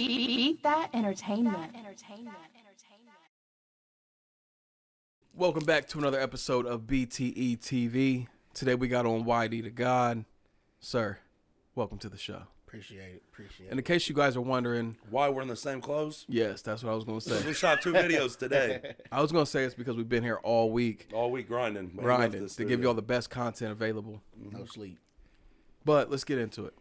Beat that entertainment. Welcome back to another episode of BTE TV. Today we got on YD to God. Sir, welcome to the show. Appreciate it. And in case you guys are wondering why we're in the same clothes? Yes, that's what I was going to say. We shot 2 videos today. I was going to say it's because we've been here all week. All week grinding. To give you all the best content available. No sleep. But let's get into it.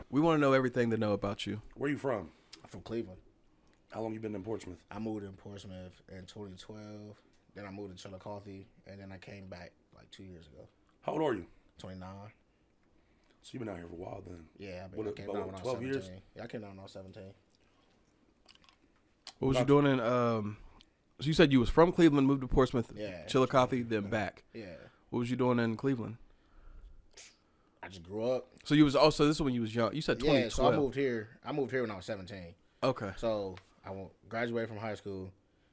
We want to know everything to know about you. Where you from? I'm from Cleveland. How long you been in Portsmouth? I moved in Portsmouth in 2012. Then I moved to Chillicothe, and then I came back like 2 years ago. How old are you? 29. So you've been out here for a while then. Yeah, I came about down when I was 12 17. years? Yeah, I came down when I was 17. What was you doing in, so you said you was from Cleveland, moved to Portsmouth, Yeah. Chillicothe, then back. Yeah. What was you doing in Cleveland? I just grew up. So you was also, this is when you was young. You said 2012. Yeah, so I moved here. I moved here when I was 17. Okay. So I graduated from high school,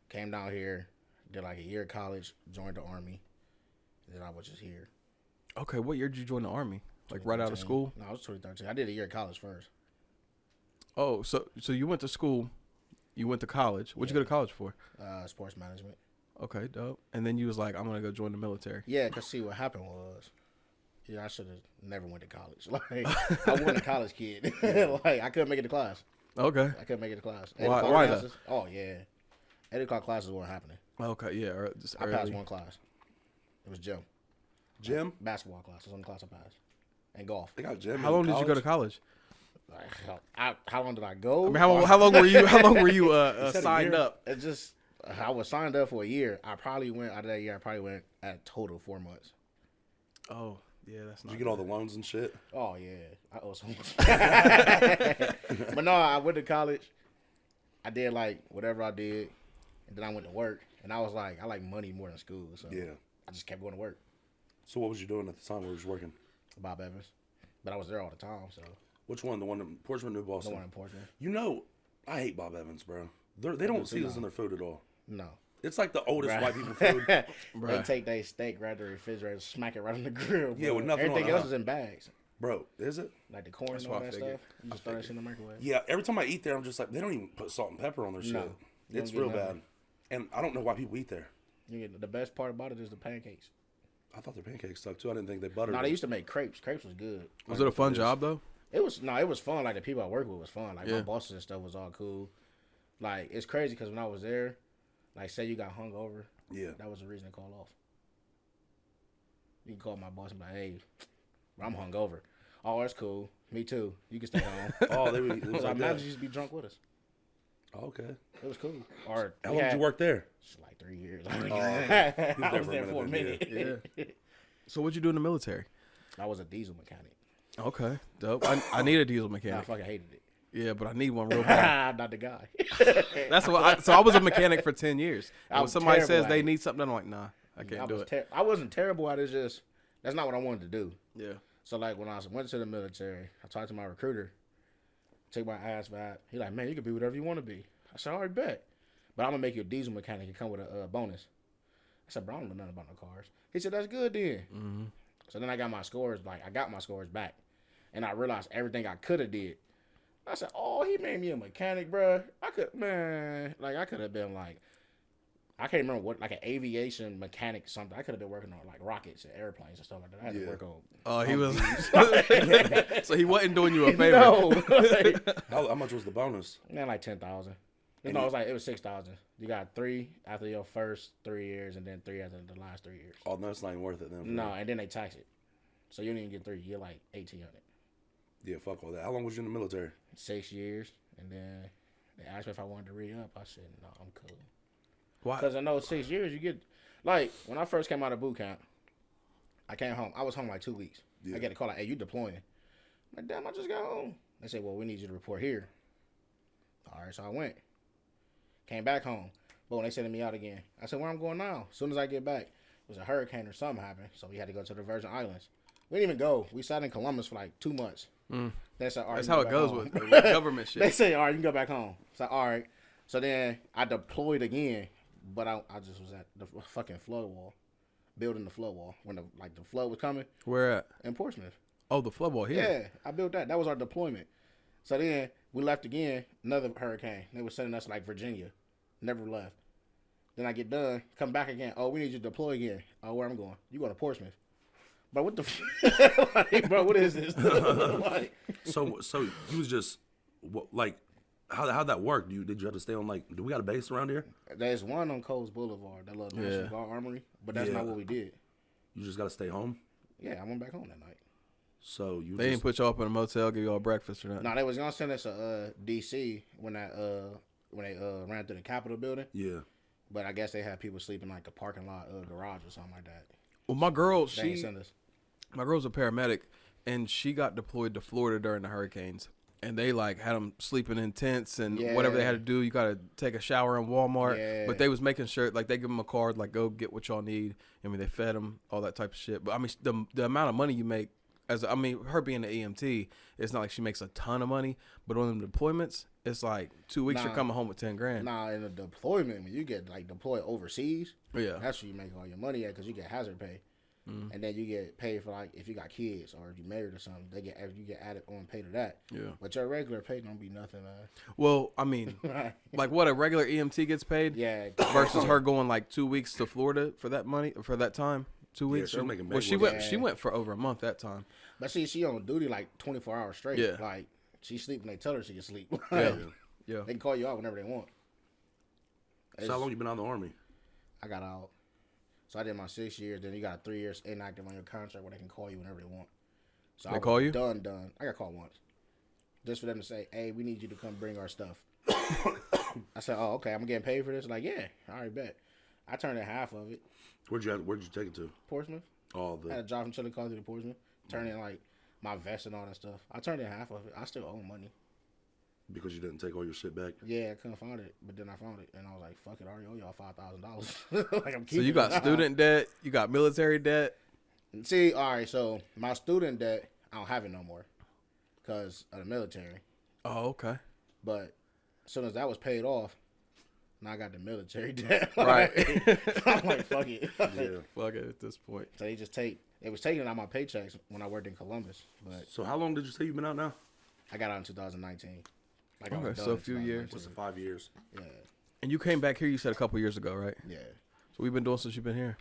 came down here, did like a year of college, joined the Army, and then I was just here. Okay, what year did you join the Army? Like right out of school? No, I was 2013. I did a year of college first. Oh, so you went to school, you went to college. What'd you go to college for? Sports management. Okay, dope. And then you was like, I'm going to go join the military. Yeah, because see, what happened was, I should have never went to college. Like, I wasn't a college kid. Like, I couldn't make it to class. Okay. I couldn't make it to class. Why though? Oh, yeah. 8 o'clock classes weren't happening. Okay, yeah. Just I early. passed one class. It was gym. Gym? Basketball class. That's the only class I passed. And golf. They got gym. How long did you go to college? Like, how long did I go? I mean, how long were you signed up? It just, I was signed up for a year. I probably went, out of that year, at a total 4 months. Oh, yeah, that's not Did you get all the loans and shit? Oh, yeah. I owe so much. But no, I went to college. I did, like, whatever I did. And then I went to work. And I was like, I like money more than school. So Yeah. I just kept going to work. So what was you doing at the time where you was working? Bob Evans. But I was there all the time, so. Which one? The one in Portsmouth, New Boston? The one in Portsmouth. You know, I hate Bob Evans, bro. They don't see this in their food at all. No. It's like the oldest Right. white people food. They take their steak right to the refrigerator, smack it right on the grill. Yeah, bro. with nothing Everything on it, else is in bags. Bro, is it? Like the corn That's and all what I that figured. stuff. You just throw that shit in the microwave. Yeah, every time I eat there, I'm just like, they don't even put salt and pepper on their shit. No, you It's don't real get bad. nothing. And I don't know why people eat there. The best part about it is the pancakes. I thought their pancakes sucked too. I didn't think they buttered No, them. they used to make crepes. Crepes was good. Was it a fun job, though? It was fun. Like the people I work with was fun. Like Yeah. my bosses and stuff was all cool. Like it's crazy because when I was there, like say you got hung over, Yeah. that was the reason to call off. You can call my boss and be like, hey, I'm hungover. Oh, that's cool. Me too. You can stay home. Oh, they were. It was Because our like managers that. used to be drunk with us. Oh, okay. It was cool. Or How long did you work there? Like 3 years. okay. I was there for a minute. Yeah. So what'd you do in the military? I was a diesel mechanic. Okay, dope. I need a diesel I mechanic. fucking hated it. Yeah, but I need one real bad. I'm not the guy. That's what. So I was a mechanic for 10 years. And I when was somebody terrible says at they it. need something, I'm like, nah, I can't do it. I wasn't terrible at it. It's just that's not what I wanted to do. Yeah. So like when I went to the military, I talked to my recruiter, took my ass back. He like, man, you can be whatever you want to be. I said, all right, bet. But I'm gonna make you a diesel mechanic and come with a bonus. I said, bro, I don't know nothing about no cars. He said, that's good then. Mm-hmm. So then I got my scores. Like I got my scores back, and I realized everything I could have did. I said, oh, he made me a mechanic, bro. I could have been like, I can't remember what, like an aviation mechanic something. I could have been working on like rockets and airplanes and stuff like that. I had to work on. Oh, he was. So he wasn't doing you a favor. No, like, How much was the bonus? man, like 10,000. No, it was 6,000. You got 3 after your first 3 years, and then 3 after the last 3 years. Oh, no, it's not even worth it then. for No, you. and then they tax it, so you don't even get 3. You get like 1,800. Yeah, fuck all that. How long was you in the military? 6 years, and then they asked me if I wanted to re-up. I said, no, I'm cool. Why? Because I know 6 years, you get, like, when I first came out of boot camp, I came home. I was home like 2 weeks. Yeah. I get a call like, hey, you deploying. I'm like, damn, I just got home. They said, well, we need you to report here. All right, so I went. Came back home. Boom, they sending me out again. I said, where I'm going now? As soon as I get back. was a hurricane or something happened, so we had to go to the Virgin Islands. We didn't even go. We sat in Columbus for like 2 months. They said, all right, That's you how can it go goes back home. with government They shit. say, all right, you can go back home. So all right. So then I deployed again, but I just was at the fucking flood wall, building the flood wall when the flood was coming Where at? in Portsmouth. Oh, the flood wall here. Yeah, I built that. That was our deployment. So then we left again, another hurricane. They were sending us like Virginia. Never left. Then I get done, come back again. Oh, we need you to deploy again. Oh, where I'm going? You going to Portsmouth? But what the like, bro, what is this? Like, So you was just like, how'd that work? Did you have to stay on like? Do we got a base around here? there's one on Coles Boulevard, that little National Guard Armory, but that's not what we did. You just got to stay home. Yeah, I went back home that night. So you They didn't put y'all up in a motel, give y'all breakfast or nothing. No, they was gonna send us a DC when they ran through the Capitol building, yeah. but I guess they had people sleeping like a parking lot garage or something like that. Well, my girl, They didn't send us. my girl's a paramedic, and she got deployed to Florida during the hurricanes. And they like had them sleeping in tents and whatever they had to do. You got to take a shower in Walmart. Yeah. But they was making sure, like they give them a card, like go get what y'all need. I mean, they fed them, all that type of shit. But I mean, the amount of money you make, her being an EMT, it's not like she makes a ton of money. But on them deployments, it's like 2 weeks you're coming home with 10 grand. Nah, in a deployment, when you get like deployed overseas, Yeah. that's where you make all your money at because you get hazard pay. And then you get paid for like if you got kids or if you married or something, you get added on pay to that. Yeah. But your regular pay don't be nothing, man. Well, I mean, like what a regular EMT gets paid Yeah. versus her going like 2 weeks to Florida for that money, for that time. 2 weeks. she's making Well, big she money. went. She went for over a month that time. But see, she on duty like 24 hours straight. Yeah. Like she sleep when they tell her she can sleep. Yeah. Yeah. They can call you out whenever they want. So how long you been out of the army? I got out. So I did my 6 years. Then you got 3 years inactive on your contract where they can call you whenever they want. So They I was call you? Done. I got called once. Just for them to say, hey, we need you to come bring our stuff. I said, oh, okay, I'm getting paid for this? Like, yeah, I already bet. I turned in half of it. Where'd you take it to? Portsmouth. Oh, I had to drive from Chillicothe to Portsmouth. Turn in, like, my vest and all that stuff. I turned in half of it. I still owe money. because you didn't take all your shit back. Yeah, I couldn't find it, but then I found it, and I was like, "Fuck it, I already owe y'all $5,000." Like I'm So keeping you got it. student debt, you got military debt. See, all right, so my student debt, I don't have it no more, cause of the military. Oh, okay. But as soon as that was paid off, now I got the military debt. Right. I'm like, fuck it. Yeah. Fuck it at this point. So they just it was taken out my paychecks when I worked in Columbus, but So how long did you say you've been out now? I got out in 2019. Like I Okay, was done so a in few years. 2019. What's it, 5 years? Yeah, And you came back here, you said a couple years ago, right? yeah. So we've been doing since you've been here.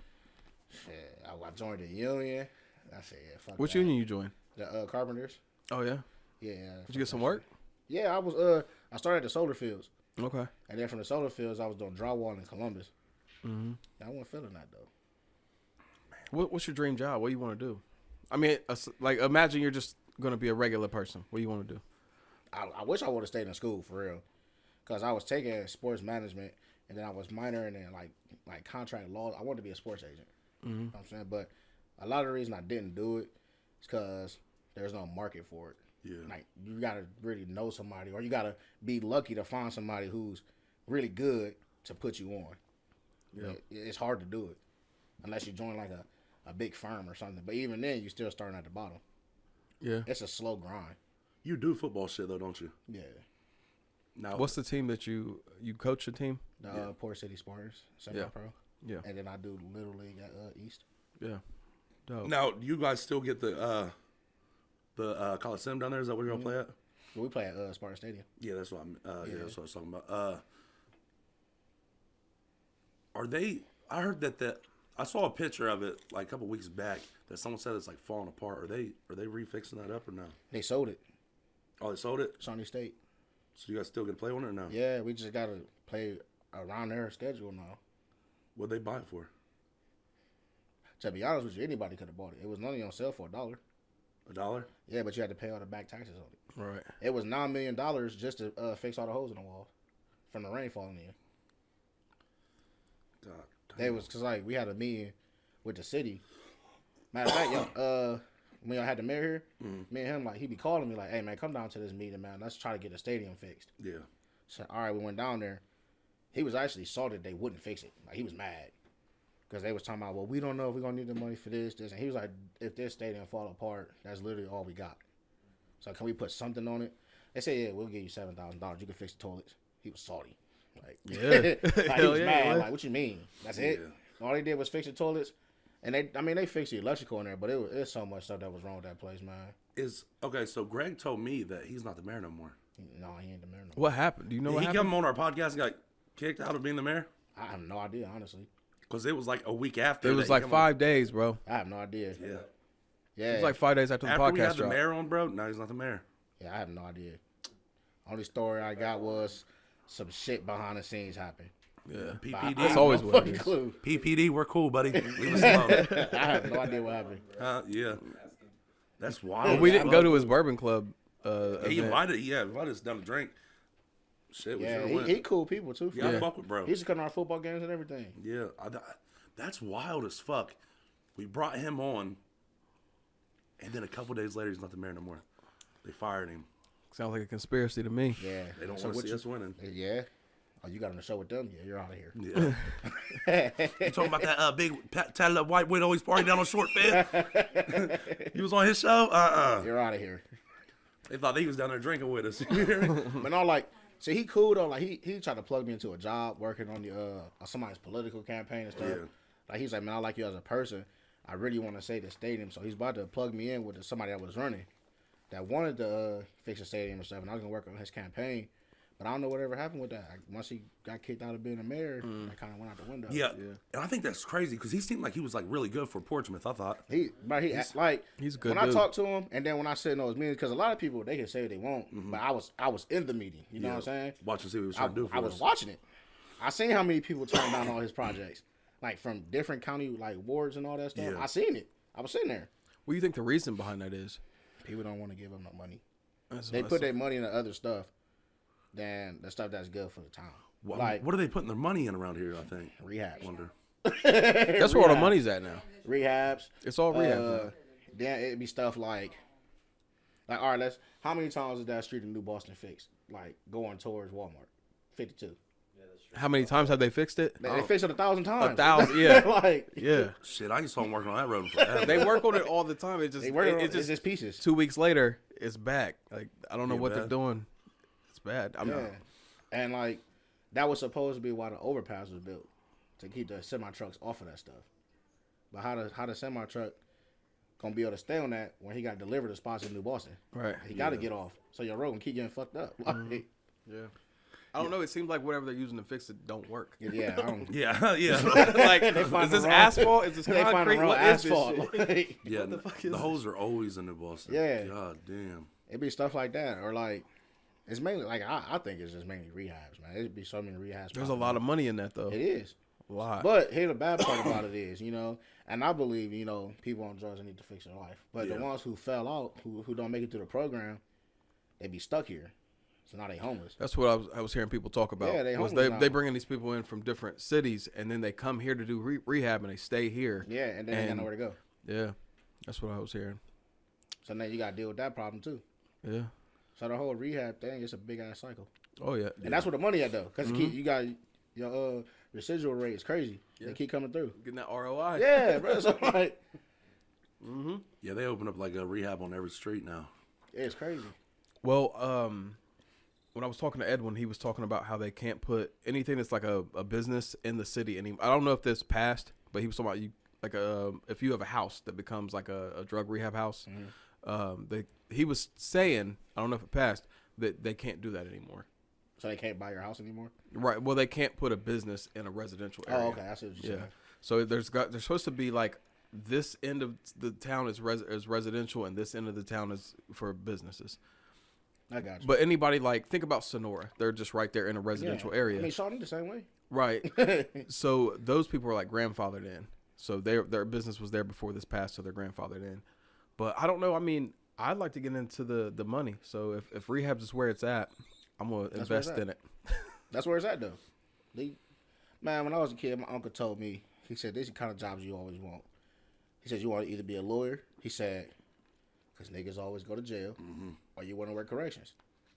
Yeah, I joined the union. I said, yeah, fuck Which that. union you joined? The carpenters. Oh, yeah? Yeah. Did you get some work? Yeah, I started at the solar fields. Okay. And then from the solar fields, I was doing drywall in Columbus. Mm-hmm. I wasn't feeling that, though. What's your dream job? What do you want to do? I mean, like, imagine you're just going to be a regular person. What do you want to do? I wish I would have stayed in school, for real. Because I was taking sports management, and then I was minoring in, like contract law. I wanted to be a sports agent. Mm-hmm. You know what I'm saying? But a lot of the reason I didn't do it is because there's no market for it. Yeah. Like, you got to really know somebody, or you got to be lucky to find somebody who's really good to put you on. Yeah. It's hard to do it unless you join, like, a big firm or something. But even then, you're still starting at the bottom. Yeah. It's a slow grind. You do football shit though, don't you? Yeah. Now, What's the team that you coach the team? The Port City Spartans, semi-pro. Yeah. And then I do Little League at East. Yeah. Dope. now you guys still get the Coliseum down there? Is that where you're gonna play at? We play at Spartan Stadium. Yeah, that's what I'm. Yeah, Yeah. that's what I was talking about. Are they? I heard that I saw a picture of it like a couple weeks back that someone said it's like falling apart. Are they refixing that up or no? They sold it. Oh, they sold it. Shawnee State. So you guys still get to play on it or no? Yeah, we just got to play around their schedule now. What'd they buy it for? To be honest with you, anybody could have bought it. It was only on sale for $1. $1? Yeah, but you had to pay all the back taxes on it. Right. It was $9 million just to fix all the holes in the wall from the rain falling in. God. They was because like we had a meeting with the city. Matter of fact, when y'all had the mayor here, me and him like he be calling me like, "Hey man, come down to this meeting, man. Let's try to get the stadium fixed." Yeah. So all right, we went down there. He was actually salted they wouldn't fix it. Like he was mad Because they was talking about, well, we don't know if we're going to need the money for this. And he was like, if this stadium fall apart, that's literally all we got. So can we put something on it? They said, yeah, we'll give you $7,000. You can fix the toilets. He was salty. Like, Yeah. like, he was mad. Yeah. Like, what you mean? That's it? All they did was fix the toilets. And they fixed the electrical in there, but there's so much stuff that was wrong with that place, man. Okay, so Greg told me that he's not the mayor no more. No, he ain't the mayor no more. What happened? Do you know what He happened? came on our podcast and got kicked out of being the mayor? I have no idea, honestly. Because it was like a week after. It was like 5 days, bro. I have no idea. Yeah. Yeah. It was like 5 days after the After we podcast had the dropped. mayor on, bro, now he's not the mayor. Yeah, I have no idea. Only story I got was some shit behind the scenes happened. Yeah. PPD. That's always what it Fucking is. clue. PPD, we're cool, buddy. Leave us alone. I have no idea what happened. Yeah. That's wild. Well, we didn't go to his bourbon club He event. invited us down to drink. Shit, we Yeah, should have he went. cool people too. Yeah, I Yeah. fuck with bro. He used to come to our football games and everything. Yeah, that's wild as fuck. We brought him on, and then a couple days later, he's not the mayor no more. They fired him. Sounds like a conspiracy to me. Yeah, They don't So want what to see us winning. Yeah. Oh, you got on the show with them? Yeah, you're out of here. Yeah. You talking about that big tatted white widow always partying down on Short Fifth? You was on his show? You're out of here. They thought he was down there drinking with us. But no, like, see, he cool though. Like, he tried to plug me into a job working on the on somebody's political campaign and stuff. Yeah. Like, he's like, man, I like you as a person. I really want to save the stadium. So he's about to plug me in with somebody that was running that wanted to fix the stadium and stuff. And I was gonna work on his campaign. But I don't know whatever happened with that. Once he got kicked out of being a mayor, that kind of went out the window. Yeah. And I think that's crazy because he seemed like he was like really good for Portsmouth, I thought. He's he's a good when I dude. talk to him, and then when I sit in those meetings, because a lot of people they can say what they want, but I was in the meeting. You know what I'm saying? Watch and see what he was trying to do for I us. was watching it. I seen how many people turned down all his projects, like from different county like wards and all that stuff. Yeah. I seen it. I was sitting there. What do you think the reason behind that is? People don't want to give them no money. That's They what I put saw. their money into other stuff than the stuff that's good for the town. What are they putting their money in around here, I think? Rehabs. Wonder. That's where all the money's at now. Rehabs. It's all rehab. now. Then it'd be stuff like all right, how many times is that street in New Boston fixed? Like going towards Walmart. 52. How many times have they fixed it? They fixed it 1,000 times. 1,000, yeah. like Yeah. Shit, I just saw him working on that road forever. They work on it all the time. It just, they work on it's it's just pieces. 2 weeks later, it's back. Like, I don't know Yeah, what they're bad. doing. It's bad. I'm Yeah. not. And like that was supposed to be why the overpass was built. To keep the semi trucks off of that stuff. But how the semi truck gonna be able to stay on that when he got delivered to spots in New Boston? Right. He gotta get off. So your road can keep getting fucked up. Like, Yeah. I don't know. It seems like whatever they're using to fix it don't work. yeah, I don't Yeah, yeah. Like, They find is the this wrong- asphalt? Is this they find the concrete? wrong What is this asphalt. shit? Like, Yeah, the fuck is the this? holes are always in New Boston. Yeah. God damn. It'd be stuff like that. Or like it's mainly like I think it's just mainly rehabs, man. It'd be so many rehabs. There's a lot of money in that, though. It is. A lot. But here the bad part about it is, and I believe, people on drugs need to fix their life. But the Yeah. ones who fell out, who don't make it through the program, they be stuck here. So now they homeless. That's what I was hearing people talk about. Yeah, they was homeless now. they bringing these people in from different cities, and then they come here to do rehab, and they stay here. Yeah, and then they got nowhere to go. Yeah, that's what I was hearing. So now you got to deal with that problem too. Yeah. So the whole rehab thing is a big ass cycle. Oh yeah. And that's where the money at though. Because you got your residual rate is crazy. Yeah. They keep coming through. Getting that ROI. Yeah, bro. So like, Yeah, they open up like a rehab on every street now. it's crazy. Well, when I was talking to Edwin, he was talking about how they can't put anything that's like a business in the city anymore. I don't know if this passed, but he was talking about if you have a house that becomes like a drug rehab house. He was saying, I don't know if it passed, that they can't do that anymore. So they can't buy your house anymore. Right. Well, they can't put a business in a residential area. Oh, okay. I see what you're Yeah. saying. So there's supposed to be like this end of the town is residential, and this end of the town is for businesses. I got you. But anybody think about Sonora, they're just right there in a residential Yeah. area. I mean, Shawnee the same way. Right. So those people were like grandfathered in. So their business was there before this passed, so they're grandfathered in. But I don't know. I mean, I'd like to get into the money. So if rehabs is where it's at, I'm gonna That's where it's invest at. in it. That's where it's at though. Man, when I was a kid, my uncle told me, he said, these are the kind of jobs you always want. He said, you want to either be a lawyer, he said, because niggas always go to jail, or you want to work corrections,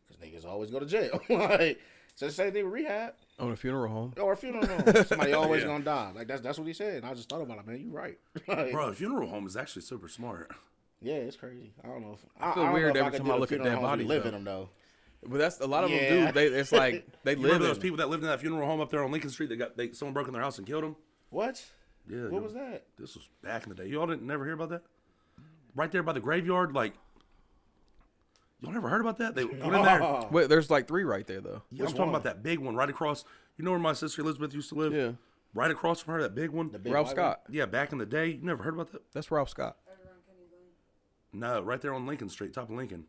because niggas always go to jail. Like, So the same thing with rehab On a funeral home. or a funeral home. Somebody always Yeah. gonna die. Like that's what he said. And I just thought about it, man. You right. Like, Bro, a funeral home is actually super smart. yeah, it's crazy. I don't know. If, I feel don't know weird if every could time do I the look at funeral dead homes we bodies, live though. in them though. But that's a lot of Yeah. them do. It's like they You live remember those in. people that lived in that funeral home up there on Lincoln Street? Someone broke in their house and killed them. What? Yeah. What was that? This was back in the day. Y'all didn't never hear about that? Right there by the graveyard, like. Y'all never heard about that? They went in there. Wait, there's like 3 right there though. Yeah, I'm talking about that big one right across. You know where my sister Elizabeth used to live? Yeah. Right across from her, that big one. big Ralph white Scott. Yeah, back in the day. You never heard about that? That's Ralph Scott. No, right there on Lincoln Street, top of Lincoln.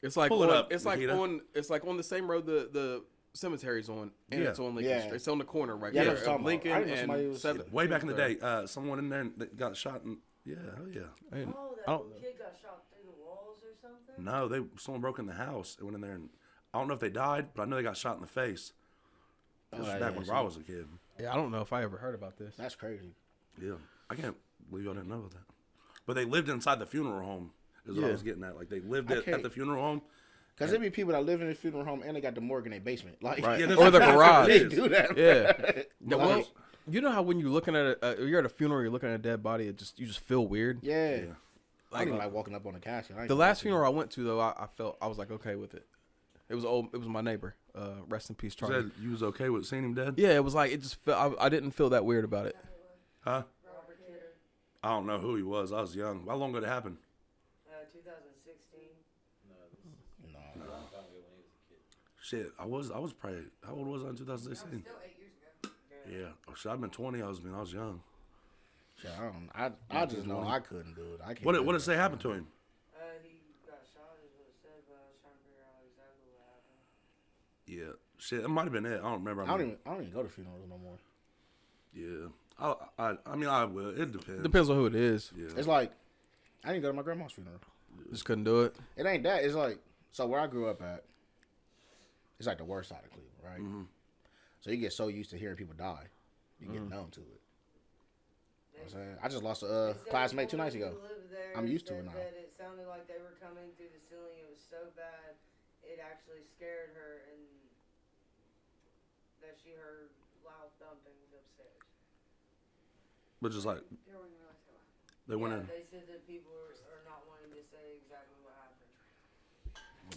It's like Pull it on, up, it's like Nikita. on it's like on the same road the cemetery's on, and Yeah. it's on Lincoln Yeah. Street. It's on the corner right Yeah, I know there what you're of talking about. I Lincoln didn't know somebody and was- 7th. Way back in the day, someone in there that got shot. Yeah, hell yeah. I didn't- Oh, I that don't little kid got shot through the walls or something? No, someone broke in the house. They went in there and I don't know if they died, but I know they got shot in the face. This was yeah, back when so- I was a kid. Yeah, I don't know if I ever heard about this. That's crazy. Yeah, I can't believe y'all didn't know about that. But they lived inside the funeral home. Is what I Yeah. was getting at. Like they lived I at can't- the funeral home. Cause there be people that live in a funeral home and they got the morgue in their basement. Like, Right. Yeah, that's Or the exactly what garage. it they is. do that. Yeah. Yeah, well, Like- you know how when you're looking at you're at a funeral, you're looking at a dead body, you just feel weird. Yeah. Yeah. I don't Like even like walking up on the casket. I ain't the gonna last lie to funeral I went to though, I was like okay with it. It was my neighbor. Rest in peace, You Charlie. said you was okay with seeing him dead? Yeah, it was like it just felt. I didn't feel that weird about it. Huh? Robert Kidder, I don't know who he was. I was young. How long ago did it happen? 2016. you. No. Shit, I was probably, how old was I in 2016? Still 8 years ago. Yeah. Oh, shit, I've been 20. I was young. Shit, I just know I couldn't do it. I can't. What do did it that say shit. happened to him? He got shot is what it said, but I was trying to figure out exactly what happened. Yeah. Shit, it might have been it. I don't remember. I don't even go to funerals no more. Yeah. I mean, I will. It depends. Depends on who it is. Yeah. It's like I didn't go to my grandma's funeral. Just couldn't do it. It ain't that. It's like so where I grew up at. It's like the worst side of Cleveland, right? Mm-hmm. So you get so used to hearing people die, you get numb to it. You know what I'm saying? I just lost a They said classmate 2 the nights woman ago. who lived there I'm used to said it now. That it sounded like they were coming through the ceiling. It was so bad, it actually scared her, and that she heard loud thumpings upstairs. But just like, they went in. They said that people are not wanting to say exactly what happened.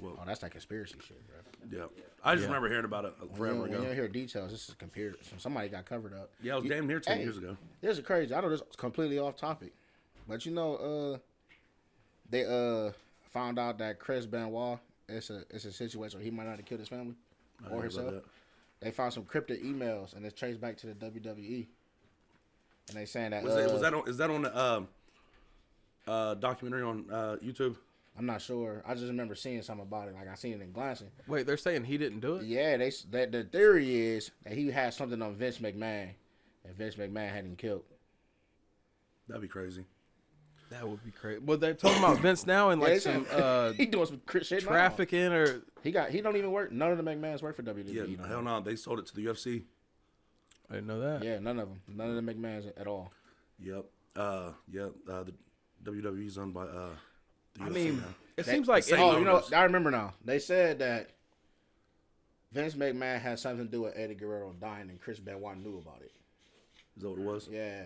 Oh, that's that conspiracy shit, bro. Yeah. I just Yeah. remember hearing about it forever When you ago. don't hear details, this is conspiracy. Somebody got covered up. Yeah, it was damn near 10 years ago. This is crazy. I know this is completely off topic, but you know, they found out that Chris Benoit it's a situation where he might not have killed his family I or heard about himself. They found some cryptic emails and it's traced back to the WWE, and they saying that Is that on the documentary on YouTube? I'm not sure. I just remember seeing something about it. Like I seen it in glancing. Wait, they're saying he didn't do it? Yeah, the theory is that he had something on Vince McMahon, and Vince McMahon had him killed. That'd be crazy. That would be crazy. Well, they're talking about Vince now and Yeah, like they some said- he doing some shit now. trafficking or He don't even work. None of the McMahons work for WWE. Yeah, no hell more. no. They sold it to the UFC. I didn't know that. Yeah, none of them. None of the McMahons at all. Yep. The WWE's owned by the UFC I mean, now. it seems like same Oh, you know, owners. I remember now. They said that Vince McMahon had something to do with Eddie Guerrero dying, and Chris Benoit knew about it. Is that what it was? Yeah.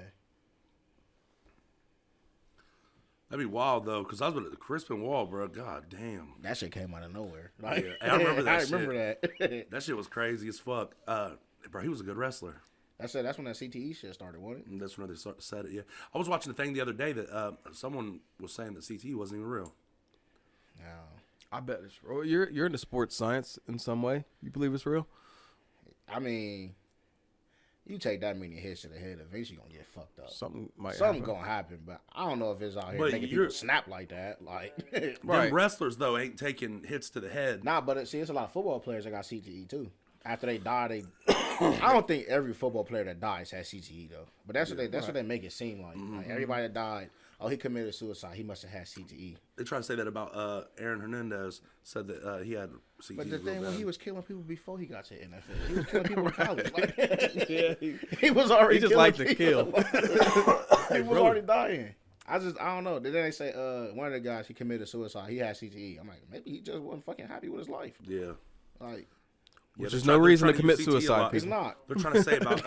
That'd be wild though, because I was with Chris Benoit, bro. God damn, That shit came out of nowhere. Like, Yeah, I remember that I remember that. that shit was crazy as fuck. Bro, he was a good wrestler. That's when that CTE shit started, wasn't it? And that's when they said it. Yeah, I was watching the thing the other day that someone was saying that CTE wasn't even real. No. I bet it's real. You're into sports science in some way. You believe it's real? I mean, you take that many hits to the head, eventually you're gonna get fucked up. Something might Something happen. gonna happen, but I don't know if it's out here But making you're- people snap like that. Like, Right. Them wrestlers though ain't taking hits to the head. nah, but it's a lot of football players that got CTE too. After they die, I don't think every football player that dies has CTE though. But that's what they make it seem like. Mm-hmm. Like everybody that died, oh, he committed suicide. He must have had CTE. They try to say that about Aaron Hernandez. Said that he had CTE. But the real thing when bad. he was killing people before he got to the NFL, he was killing people in college. Like, he was already. He just killing liked to people. kill. He was already dying. I don't know. Then they say one of the guys he committed suicide. He had CTE. I'm like, maybe he just wasn't fucking happy with his life. Yeah. Like, Yeah, Which they're is no they're reason to trying commit use CTE a suicide, lot. It's people. not. They're trying to say about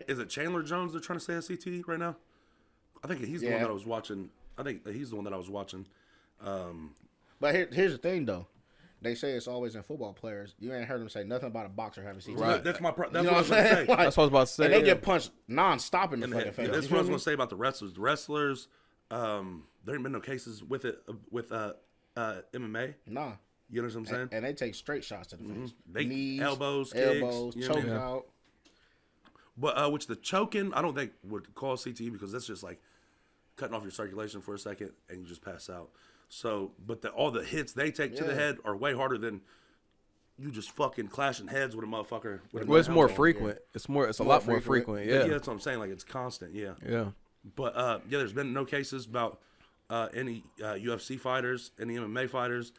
is it Chandler Jones? They're trying to say a CTE right now. I think he's the one Yeah. that I was watching. I think he's the one that I was watching. But here's the thing, though. They say it's always in football players. You ain't heard them say nothing about a boxer having CTE. Right. That's my. That's You know what I was what I'm gonna saying? say. Like, That's what I was about to say. and they yeah. get punched non-stop in the And fucking face. that's You what I was feel gonna me? say about the wrestlers. The wrestlers, there ain't been no cases with it with MMA. Nah. You know what I'm saying? And they take straight shots to the face. They Knees, elbows, elbows, kicks, you know what I choke mean? out. But which the choking, I don't think would cause CTE because that's just like cutting off your circulation for a second and you just pass out. So, but all the hits they take to the Yeah. head are way harder than you just fucking clashing heads with a motherfucker. Well, it's more Yeah. frequent. It's a More lot more frequent. frequent. Yeah, Yeah. that's what I'm saying. Like it's constant. Yeah. Yeah. But yeah, there's been no cases about any UFC fighters, any MMA fighters,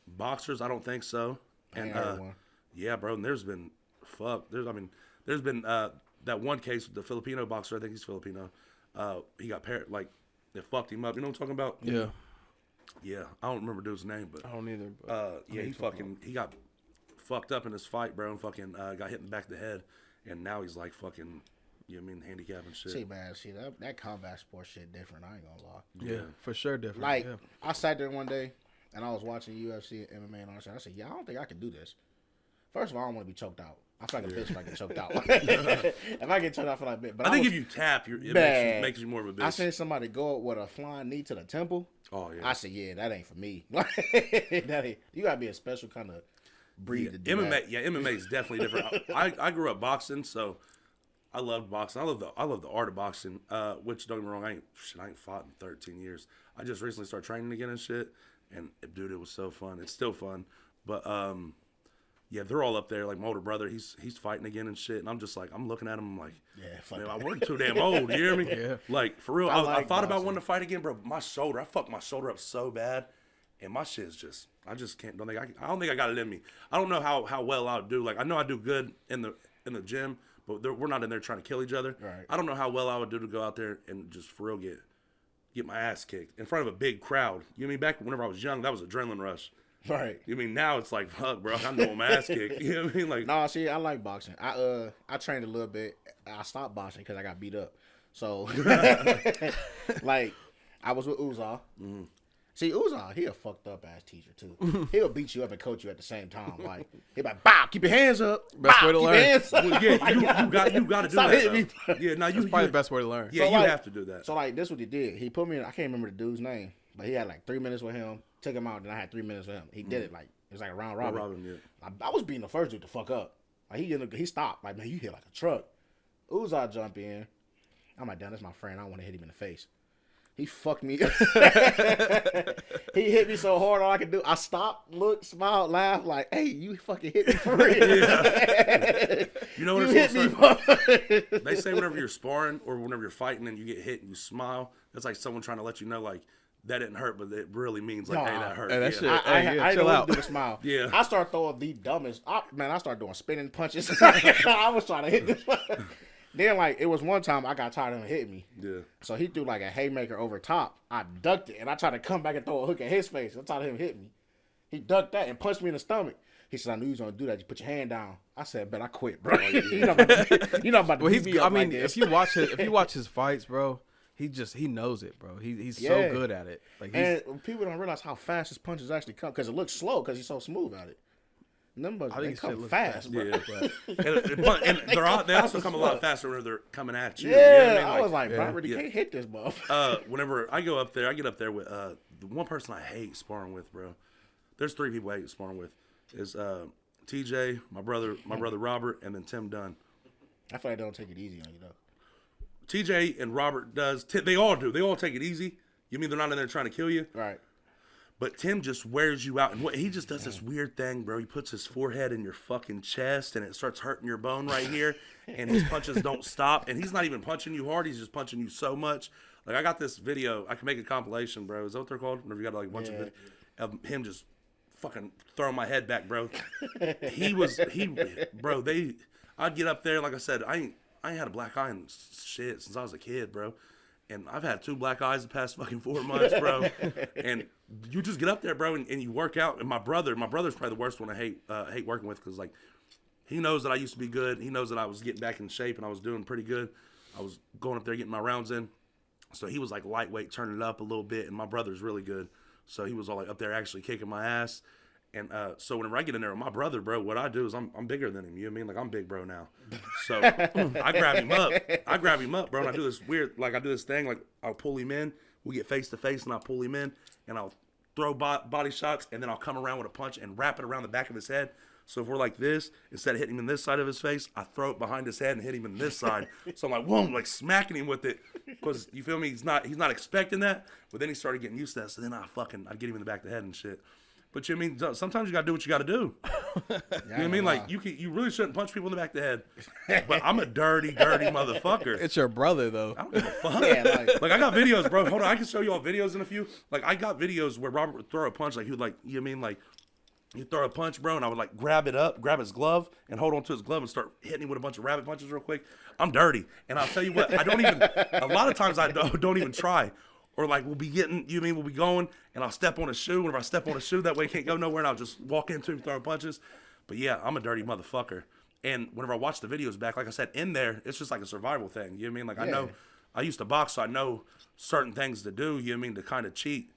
boxers. I don't think so. And ain't heard one. yeah, bro. And there's been there's been that one case with the Filipino boxer. I think he's Filipino. He got they fucked him up. You know what I'm talking about? Yeah. Yeah, I don't remember dude's name, but I don't either. But yeah, he got fucked up in his fight, bro, and fucking got hit in the back of the head, and now he's like fucking, you know what I mean, handicapped and shit. See, man, that combat sport shit different. I ain't gonna lie. yeah, for sure different. Like, yeah. I sat there one day and I was watching UFC and MMA and all that shit. I said, yeah, I don't think I can do this. First of all, I don't want to be choked out. I feel like a bitch if I get choked out. If I get choked out, I feel like a bitch. But I think was- if you tap, it Man. makes you more of a bitch. I seen somebody go with a flying knee to the temple. Oh yeah. I said, yeah, that ain't for me. That ain't, you gotta be a special kind of breed to do MMA, that. yeah, MMA is definitely different. I grew up boxing, so I loved boxing. I love the art of boxing. Which don't get me wrong, I ain't fought in 13 years. I just recently started training again and shit. And dude, it was so fun. It's still fun, but yeah, they're all up there. Like my older brother, he's fighting again and shit. And I'm just like, I'm looking at him, I'm like, Yeah, fuck man, that. we're too damn old. You hear me? Yeah. Like for real, I I like thought about boxing. wanting to fight again, bro. My shoulder, I fucked my shoulder up so bad, and my shit is just, I just can't. I don't think I got it in me. I don't know how well I'll do. Like I know I do good in the gym, but we're not in there trying to kill each other. Right. I don't know how well I would do to go out there and just for real get my ass kicked in front of a big crowd. You know what I mean? Back whenever I was young, that was adrenaline rush. Right. You know what I mean? Now it's like, fuck, bro, I know my ass kicked. You know what I mean? Like, No, see, I like boxing. I trained a little bit. I stopped boxing because I got beat up. So, like, I was with Uzal. Mm-hmm. See, Uzal, he a fucked up ass teacher too. He'll beat you up and coach you at the same time. Like, he like, bow, keep your hands up. Best bow, way to keep learn. Your hands up. well, yeah, you got to do Stop that. hitting me. though. Yeah, no, That's probably the best way to learn. Yeah, So, you like- have to do that. So like this what he did. He put me in, I can't remember the dude's name, but he had like 3 minutes with him, took him out, then I had 3 minutes with him. He did it like it was like a round robin. Robin, yeah. I was beating the first dude to fuck up. Like he stopped. Like, man, you hit like a truck. Uzai jump in. I'm like, damn, that's my friend. I don't want to hit him in the face. He fucked me. He hit me so hard, all I could do, I stopped, looked, smiled, laughed, like, hey, you fucking hit me for real. You know what You it's hit me, supposed to bro. They say whenever you're sparring or whenever you're fighting and you get hit and you smile, that's like someone trying to let you know, like, that didn't hurt, but it really means, like, hey, Nah. that hurt. Hey, that yeah. shit- I Hey, yeah, didn't chill know what out. to do with a smile. Yeah. I started throwing the dumbest. I started doing spinning punches. I was trying to hit this. Then, like, it was one time I got tired of him hitting me. Yeah. So he threw, like, a haymaker over top. I ducked it, and I tried to come back and throw a hook at his face. I tried him hit me. He ducked that and punched me in the stomach. He said, I knew you was going to do that. You put your hand down. I said, bet I quit, bro. You're not about to Well, beat me up I mean, like this. if you watch his fights, bro, he knows it, bro. He's Yeah. so good at it. Like he's, And people don't realize how fast his punches actually come, because it looks slow because he's so smooth at it. Them bugs, I think they his come shit looks fast, bro. Yeah. and they also come a lot faster when they're coming at you. Yeah, You know what I was like, bro, I yeah. really Yeah. can't hit this motherfucker. Whenever I go up there, I get up there with the one person I hate sparring with, bro. There's 3 people I hate sparring with. Is TJ, my brother Robert, and then Tim Dunn. I feel like they don't take it easy on you, though. TJ and Robert does. They all do. They all take it easy. You mean they're not in there trying to kill you? Right. But Tim just wears you out, and he just does this weird thing, bro. He puts his forehead in your fucking chest, and it starts hurting your bone right here, and his punches don't stop. And he's not even punching you hard; he's just punching you so much. Like I got this video, I can make a compilation, bro. Is that what they're called? Whenever you got like a bunch of of him just fucking throwing my head back, bro. Bro. I'd get up there, like I said, I ain't had a black eye in shit since I was a kid, bro. And I've had 2 black eyes the past fucking 4 months, bro. And you just get up there, bro, and you work out. And my brother's probably the worst one I hate working with, because like he knows that I used to be good. He knows that I was getting back in shape and I was doing pretty good. I was going up there getting my rounds in. So he was like lightweight, turning it up a little bit. And my brother's really good. So he was all like up there actually kicking my ass. And so whenever I get in there with my brother, bro, what I do is I'm bigger than him. You know what I mean? Like, I'm big bro now. So I grab him up, bro, and I do this weird, like, I do this thing, like, I'll pull him in. We get face to face, and I'll pull him in, and I'll throw body shots, and then I'll come around with a punch and wrap it around the back of his head. So if we're like this, instead of hitting him in this side of his face, I throw it behind his head and hit him in this side. So I'm like, whoa, like smacking him with it, because you feel me? He's not expecting that. But then he started getting used to that. So then I'd get him in the back of the head and shit. But you know what I mean, sometimes you gotta do what you gotta do. You know what I mean? Like, you really shouldn't punch people in the back of the head. But I'm a dirty motherfucker. It's your brother, though. I don't give a fuck. Yeah, Like, I got videos, bro. Hold on, I can show you all videos in a few. Like, I got videos where Robert would throw a punch, like, he would, like, you know what I mean? Like, you throw a punch, bro, and I would, like, grab his glove, and hold on to his glove and start hitting him with a bunch of rabbit punches real quick. I'm dirty. And I'll tell you what, a lot of times I don't even try. Or like we'll be going, and I'll step on a shoe. Whenever I step on a shoe, that way it can't go nowhere, and I'll just walk into him throwing punches. But yeah, I'm a dirty motherfucker. And whenever I watch the videos back, like I said, in there, it's just like a survival thing. You know what I mean? Like, I know, I used to box, so I know certain things to do, you know what I mean, to kind of cheat.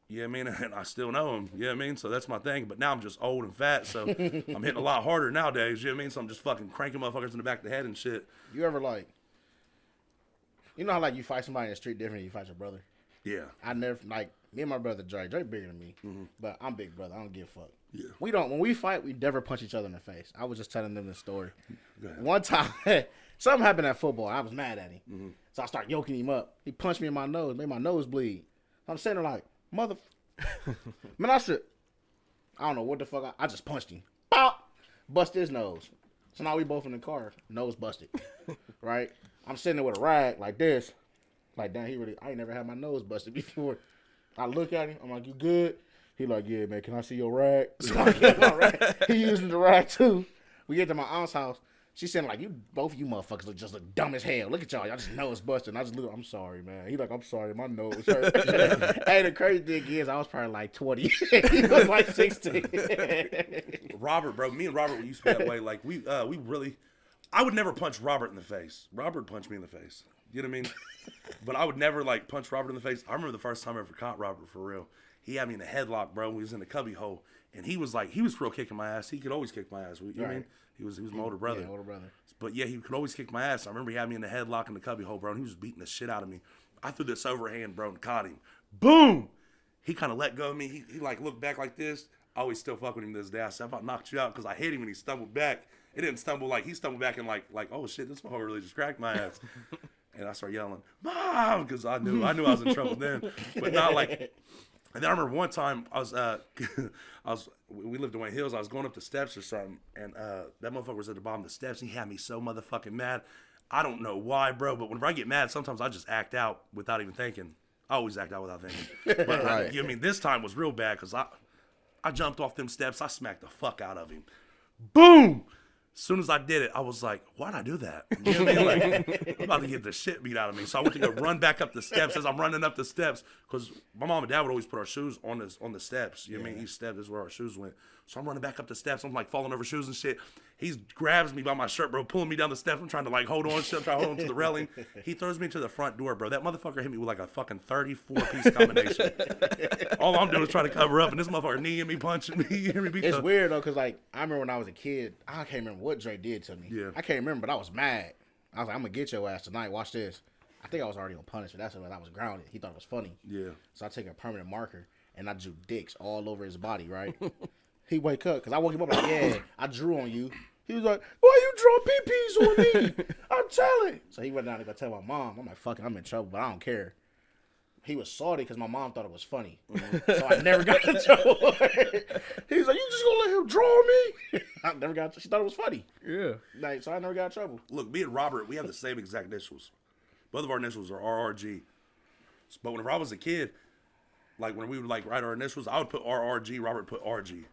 You know what I mean? And I still know them, you know what I mean? So that's my thing. But now I'm just old and fat, so I'm hitting a lot harder nowadays, you know what I mean? So I'm just fucking cranking motherfuckers in the back of the head and shit. You ever, like, you know how, like, you fight somebody in the street different than you fight your brother? Yeah. I never, like, me and my brother Dre bigger than me, but I'm big brother. I don't give a fuck. Yeah. When we fight, we never punch each other in the face. I was just telling them this story. One time, something happened at football. I was mad at him. So I started yoking him up. He punched me in my nose, made my nose bleed. I'm sitting there like, mother... Man, I don't know what the fuck. I just punched him. Pop! Bust his nose. So now we both in the car, nose busted. Right? I'm sitting there with a rag like this. Like, damn, I ain't never had my nose busted before. I look at him. I'm like, you good? He like, yeah, man, can I see your rag? So I get my rag. He using the rag, too. We get to my aunt's house. She said, like, both of you motherfuckers look dumb as hell. Look at y'all. Y'all just nose busted. And I just look, I'm sorry, man. He like, I'm sorry. My nose hurt. Hey, the crazy thing is, I was probably like 20. He was like 16. Robert, bro. Me and Robert used to be that way. Like, we really... I would never punch Robert in the face. Robert punched me in the face. You know what I mean? But I would never, like, punch Robert in the face. I remember the first time I ever caught Robert for real. He had me in a headlock, bro. We was in the cubby hole. And he was real kicking my ass. He could always kick my ass. You know what I mean? He was my older brother. Yeah, older brother. But yeah, he could always kick my ass. I remember he had me in the headlock in the cubby hole, bro. And he was beating the shit out of me. I threw this overhand, bro, and caught him. Boom! He kind of let go of me. He like looked back like this. I always still fuck with him to this day. I said, I about knocked you out because I hit him and he stumbled back. It didn't stumble like he stumbled back and like oh shit, this motherfucker really just cracked my ass. And I started yelling, Mom, because I knew I was in trouble then. But not like. And then I remember one time we lived in Wayne Hills. I was going up the steps or something, and that motherfucker was at the bottom of the steps. And he had me so motherfucking mad. I don't know why, bro, but whenever I get mad, sometimes I just act out without even thinking. I always act out without thinking. But Right. you know what I mean, this time was real bad because I jumped off them steps. I smacked the fuck out of him. Boom! As soon as I did it, I was like, why'd I do that? You know what I mean? Like, I'm about to get the shit beat out of me. So I went to go run back up the steps as I'm running up the steps because my mom and dad would always put our shoes on the steps. You know what I mean? Each step is where our shoes went. So I'm running back up the steps. I'm like falling over shoes and shit. He grabs me by my shirt, bro, pulling me down the steps. I'm trying to like hold on, shit. I'm trying to hold on to the railing. He throws me to the front door, bro. That motherfucker hit me with like a fucking 34-piece combination. All I'm doing is trying to cover up, and this motherfucker kneeing me, punching me. You hear me? It's weird, though, because, like, I remember when I was a kid, I can't remember what Dre did to me. Yeah. I can't remember, but I was mad. I was like, I'm going to get your ass tonight. Watch this. I think I was already on punishment. That's when I was grounded. He thought it was funny. Yeah. So I take a permanent marker, and I drew dicks all over his body, right? He wake up, because I woke him up like, yeah, I drew on you. He was like, why you draw pee-pees on me? I'm telling. So he went down to go tell my mom. I'm like, fuck it, I'm in trouble, but I don't care. He was salty because my mom thought it was funny. So I never got in trouble. He was like, you just gonna let him draw me? I never got. She thought it was funny. Yeah. Like, so I never got in trouble. Look, me and Robert, we have the same exact initials. Both of our initials are RRG. But whenever I was a kid, like when we would like write our initials, I would put RRG, Robert put RG.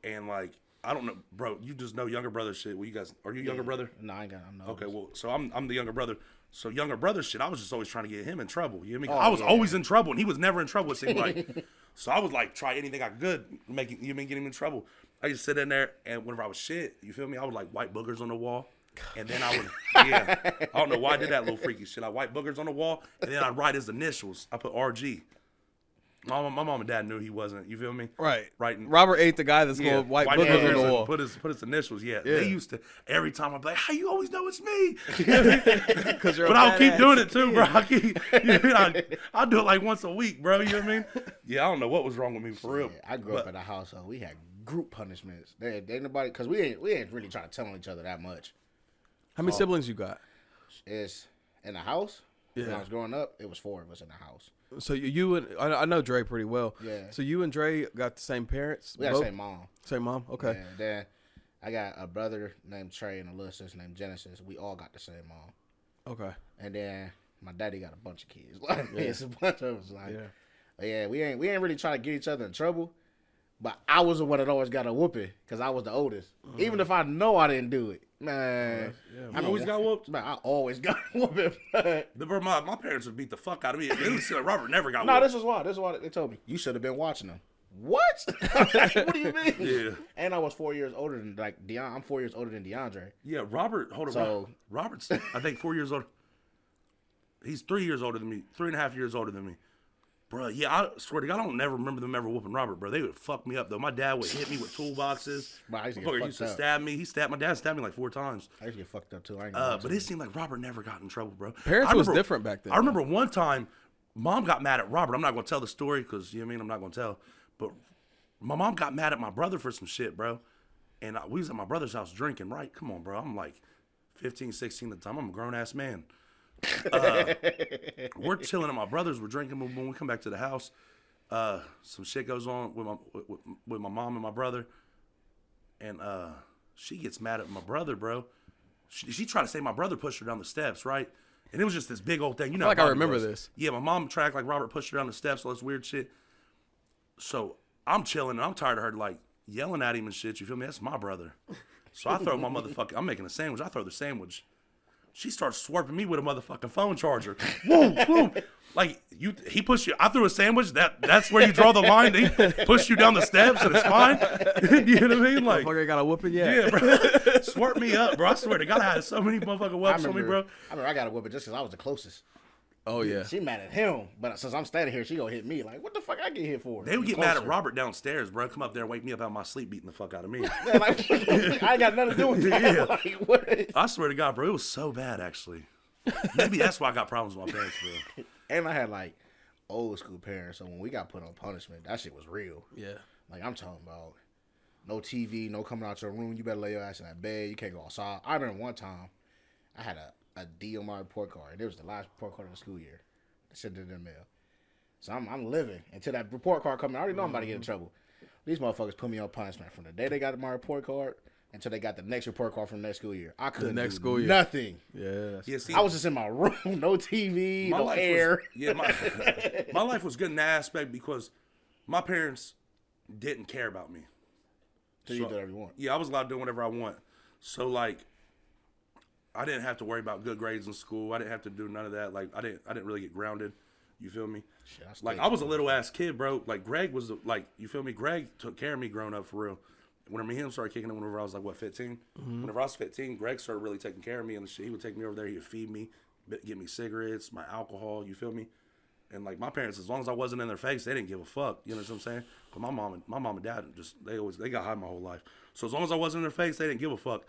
And like I don't know, bro. You just know younger brother shit. Well, you guys, are you younger brother? No, I ain't got. I'm Okay, well, so I'm the younger brother. So younger brother shit, I was just always trying to get him in trouble. You know what I mean? I was always in trouble, and he was never in trouble. It seemed like. So I was like, try anything I could, get him in trouble. I used to sit in there, and whenever I was shit, you feel me? I would like white boogers on the wall, and then I would, I don't know why I did that little freaky shit. I white boogers on the wall, and then I'd write his initials. I put RG. My mom and dad knew he wasn't. You feel me? Right. Right. Robert ain't the guy that's going to white boogers on the wall. Put his initials. Yeah. They used to every time I'd be like, "How you always know it's me?" But I'll keep doing it too, bro. I'll do it like once a week, bro. You know what I mean? Yeah. I don't know what was wrong with me for real. I grew up in a household. We had group punishments. They nobody because we ain't really trying to tell on each other that much. How many siblings you got? It's in the house. When I Yeah. was growing up, it was 4 of us in the house. So you and I know Dre pretty well. Yeah. So you and Dre got the same parents? We had both? the same mom. Same mom? Okay. Yeah, then I got a brother named Trey and a little sister named Genesis. We all got the same mom. Okay. And then my daddy got a bunch of kids. Like it's a bunch of us. Like, we ain't really trying to get each other in trouble. But I was the one that always got a whooping because I was the oldest. Even if I know I didn't do it, man. I always got whooped. Man, I always got a whooping. My parents would beat the fuck out of me. They would say Robert never got No, whooped. this is why they told me you should have been watching them. What? What do you mean? Yeah. And I was 4 years older than Deion. I'm 4 years older than DeAndre. Yeah, Robert. Hold on. So- Robert's, I think, 4 years older. He's 3 years older than me. 3.5 years older than me. Bro, yeah, I swear to God, I don't never remember them ever whooping Robert, bro. They would fuck me up, though. My dad would hit me with toolboxes. Bro, I used to get Motherfucker fucked used to up. stab me. My dad stabbed me like 4 times. I used to get fucked up too. I ain't gonna lie to But you. it seemed like Robert never got in trouble, bro. Parents I was remember- different back then. I remember one time, Mom got mad at Robert. I'm not going to tell the story because, you know what I mean? I'm not going to tell. But my mom got mad at my brother for some shit, bro. And we was at my brother's house drinking, right? Come on, bro. I'm like 15, 16 at the time. I'm a grown-ass man. We're chilling at my brother's. We're drinking. When we come back to the house, some shit goes on with my mom and my brother. And she gets mad at my brother, bro. She tried to say my brother pushed her down the steps, right? And it was just this big old thing. You know, I feel like how I Bobby remember was. this. Yeah, my mom tracked like Robert pushed her down the steps, all this weird shit. So I'm chilling and I'm tired of her like yelling at him and shit. You feel me? That's my brother. So I throw my I'm making a sandwich. I throw the sandwich. She starts swerving me with a motherfucking phone charger. Whoa, whoa. Like he pushed you. I threw a sandwich. That's where you draw the line. He pushed you down the steps and it's fine. You know what I mean? Like, Motherfucker got a whooping yet. yeah, bro. Swerve me up, bro. I swear to God, I had so many motherfucking whoops on me, bro. I remember I got a whooping just because I was the closest. Oh yeah. She mad at him, but since I'm standing here, she gonna hit me. Like, what the fuck I get hit for? They would You get mad at closer. Robert downstairs, bro. Come up there and wake me up out of my sleep, beating the fuck out of me. Yeah, like, I ain't got nothing to do with that. Yeah. Like, what? I swear to God, bro, it was so bad, actually. Maybe that's why I got problems with my parents, bro. And I had like old school parents, so when we got put on punishment, that shit was real. Yeah. Like I'm talking about, no TV, no coming out your room. You better lay your ass in that bed. You can't go outside. I remember one time, I had a D on my report card. It was the last report card of the school year. I sent it in the mail. So I'm living until that report card comes. I already know I'm about to get in trouble. These motherfuckers put me on punishment from the day they got my report card until they got the next report card from the next school year. I couldn't next do school year. nothing. Yeah. Yeah, see, I was just in my room, no TV, no life air. my life was good in that aspect because my parents didn't care about me. So you do whatever you want. Yeah, I was allowed to do whatever I want. So like, I didn't have to worry about good grades in school. I didn't have to do none of that. Like, I didn't really get grounded. You feel me? Shit, Like, I was a little ass kid, bro. Like, Greg was like, you feel me? Greg took care of me growing up for real. Whenever me and him started kicking it, whenever I was like, what, 15? Whenever I was 15, Greg started really taking care of me and shit. He would take me over there. He would feed me, get me cigarettes, my alcohol. You feel me? And like my parents, as long as I wasn't in their face, they didn't give a fuck. You know what I'm saying? But my mom and dad they got high my whole life. So as long as I wasn't in their face, they didn't give a fuck.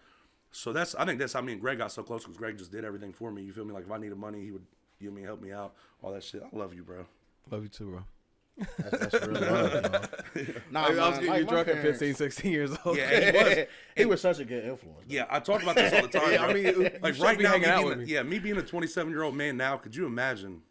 So I think that's how me and Greg got so close because Greg just did everything for me. You feel me? Like if I needed money, he would give me, help me out, all that shit. I love you, bro. Love you too, bro. That's real love, bro. Nah, I was man, getting like you my drunk at parents- 15, 16 years old. Yeah, he was. He was such a good influence. Yeah, I talk about this all the time. Yeah, bro. I mean, you like should right be now, hanging out with me. me being a 27-year-old man now, could you imagine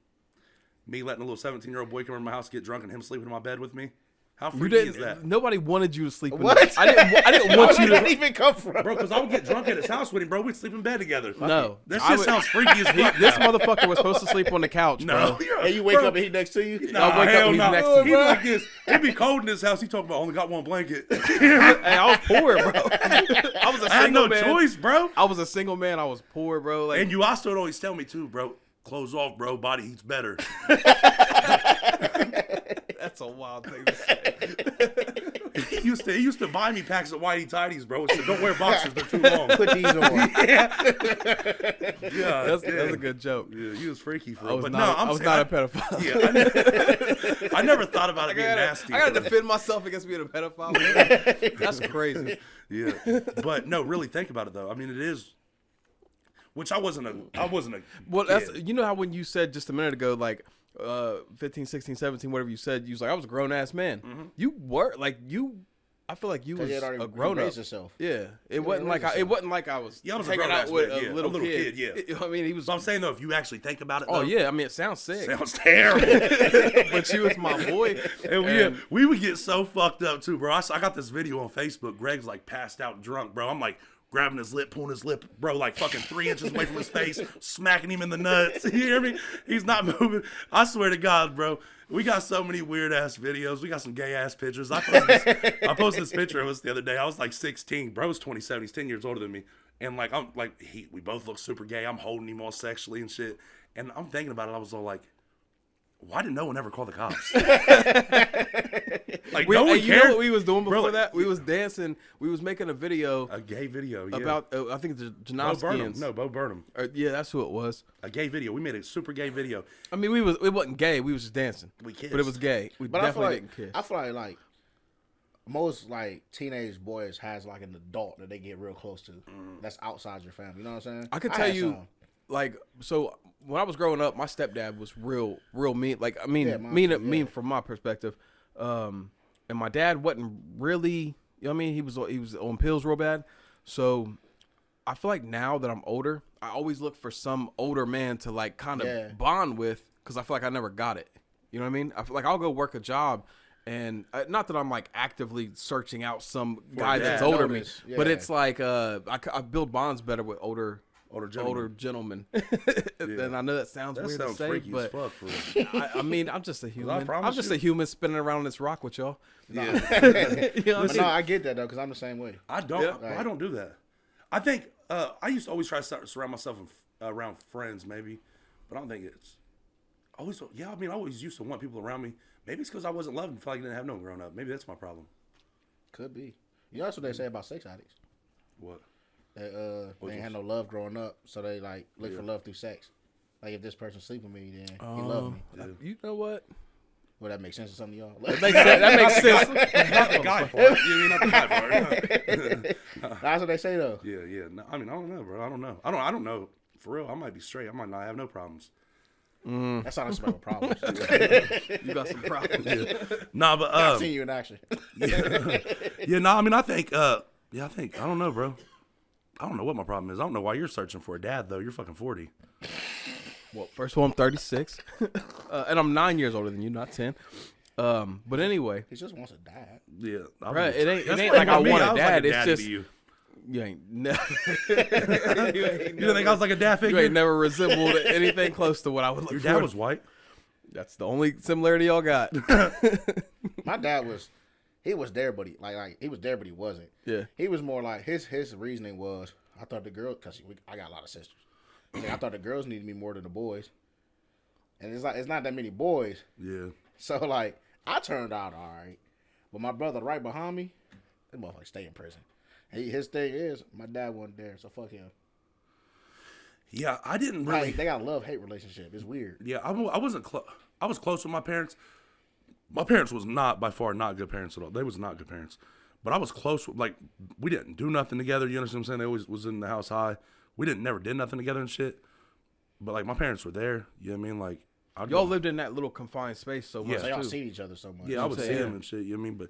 me letting a little 17-year-old boy come over to my house, get drunk, and him sleeping in my bed with me? How You freaky is that? didn't. Nobody wanted you to sleep. What? I didn't want you Where did that to. even come from? Bro, because I would get drunk at his house with him, bro. We'd sleep in bed together. No, That I shit would- sounds freaky as fuck. This now. motherfucker was supposed to sleep on the couch, No, bro. And you wake up and he next to you? Nah, I wake up hell and he's no. next to me. He'd be like this. It'd be cold in his house. He talking about only got one blanket. Hey, I was poor, bro. I was a I had single no man. choice, bro. I was a single man. I was poor, bro. Like, And you also would always tell me too, bro. Clothes off, bro. Body heats better. that's a wild thing to say. He used to buy me packs of whitey tidies, bro. He said, don't wear boxers, they're too long. Put these on. Yeah, That's a good joke. Yeah, he was freaky for I real. was But not. no, I I'm was saying, not a pedophile. yeah, I never thought about it being nasty. I gotta bro. defend myself against being a pedophile. That's crazy. Yeah, but no, really think about it though. I mean, it is. Which I wasn't a. Well, that's kid. you know how when you said just a minute ago, like 15, 16, 17, whatever you said, you was like, I was a grown ass man. Mm-hmm. You were like you. I feel like you was a grown up. Yourself. Yeah, it wasn't like raised it wasn't like I was. Yeah, I was a hanging grown-ass out with man, a yeah. little kid. Yeah. You know what I mean, he was. So I'm saying though, if you actually think about it, Oh though, yeah, I mean it sounds sick, sounds terrible. but you was my boy. And we would get so fucked up too, bro. I got this video on Facebook. Greg's like passed out drunk, bro. I'm like grabbing his lip, pulling his lip, bro, like fucking 3 inches away from his face, smacking him in the nuts. You hear me? He's not moving. I swear to God, bro. We got so many weird ass videos. We got some gay ass pictures. I posted this picture of us the other day. I was like 16. Bro's 27. He's 10 years older than me. And like we both look super gay. I'm holding him all sexually and shit. And I'm thinking about it. I was all like, why did no one ever call the cops? Like no one You know cared. what we was doing before Bro, that? We was dancing. We was making a video A gay video, yeah. about I think the Bo Burnham. Janoskians. No, Bo Burnham. Yeah, that's who it was. A gay video. We made a super gay video. I mean, it wasn't gay. We was just dancing. We kissed. But it was gay. We But I feel definitely like didn't kiss. I feel like most like teenage boys has like an adult that they get real close to. That's outside your family. You know what I'm saying? I could tell had you, some. like, so when I was growing up, my stepdad was real mean. Like, I mean, Yeah, mine mean, too, mean yeah. from my perspective. And my dad wasn't really, you know what I mean? He was on pills real bad. So I feel like now that I'm older, I always look for some older man to like kind of Yeah. bond with, because I feel like I never got it. You know what I mean? I feel like I'll go work a job. And not that I'm like actively searching out some guy that's yeah, older than me, notice, but yeah. it's like I build bonds better with older Older gentlemen. And I know that sounds That weird sounds to say, freaky as but fuck for real. I mean, I'm just a human. promise I'm just you- a human spinning around this rock with y'all. Yeah. You know what But I'm no, I get that though, because I'm the same way. I don't. Yeah. I don't do that. I think I used to always try to surround myself around friends, maybe, but I don't think it's always. Yeah, I mean, I always used to want people around me. Maybe it's because I wasn't loved and felt like I didn't have no one growing up. Maybe that's my problem. Could be. You know that's what they say about sex addicts. What? They ain't had no love growing up, so they like look for love through sex. Like if this person sleep with me, then he love me. You know what? Well, that makes sense to some of y'all. That makes sense. Not the guy part. You mean not the guy part? That's what they say though. Yeah, yeah. No, I mean, I don't know, bro. I don't know. I don't know. For real, I might be straight. I might not have no problems. That's how I smell problems. You got some problems. Nah, but I've seen you in action. yeah, no. I mean, I think. I don't know, bro. I don't know what my problem is. I don't know why you're searching for a dad though. You're fucking 40. Well, first of all, I'm 36, and I'm 9 years older than you, not 10. But anyway, He just wants a dad. Yeah, right? It ain't That's like I me. want a was dad. Like a It's daddy just to you. you ain't never. You didn't think I was like a dad You figure? ain't never resembled anything close to what I would look Your for. dad was white. That's the only similarity y'all got. My dad was, he was there, but he was there, but he wasn't. Yeah. He was more like his reasoning was, I thought the girl, because I got a lot of sisters. He's like, I thought the girls needed me more than the boys, and it's not that many boys. Yeah. So like I turned out all right, but my brother right behind me, that motherfucker stay in prison. His thing is my dad wasn't there, so fuck him. Yeah, I didn't really. Like, they got a love-hate relationship. It's weird. Yeah, I wasn't close. I was close with my parents. My parents was not by far not good parents at all. They was not good parents. But I was close with, like, we didn't do nothing together. You understand what I'm saying? They always was in the house high. We never did nothing together and shit. But like my parents were there. You know what I mean? Like Y'all lived in that little confined space so much So y'all too. seen each other so much. Yeah, I would say, see yeah. them and shit. You know what I mean?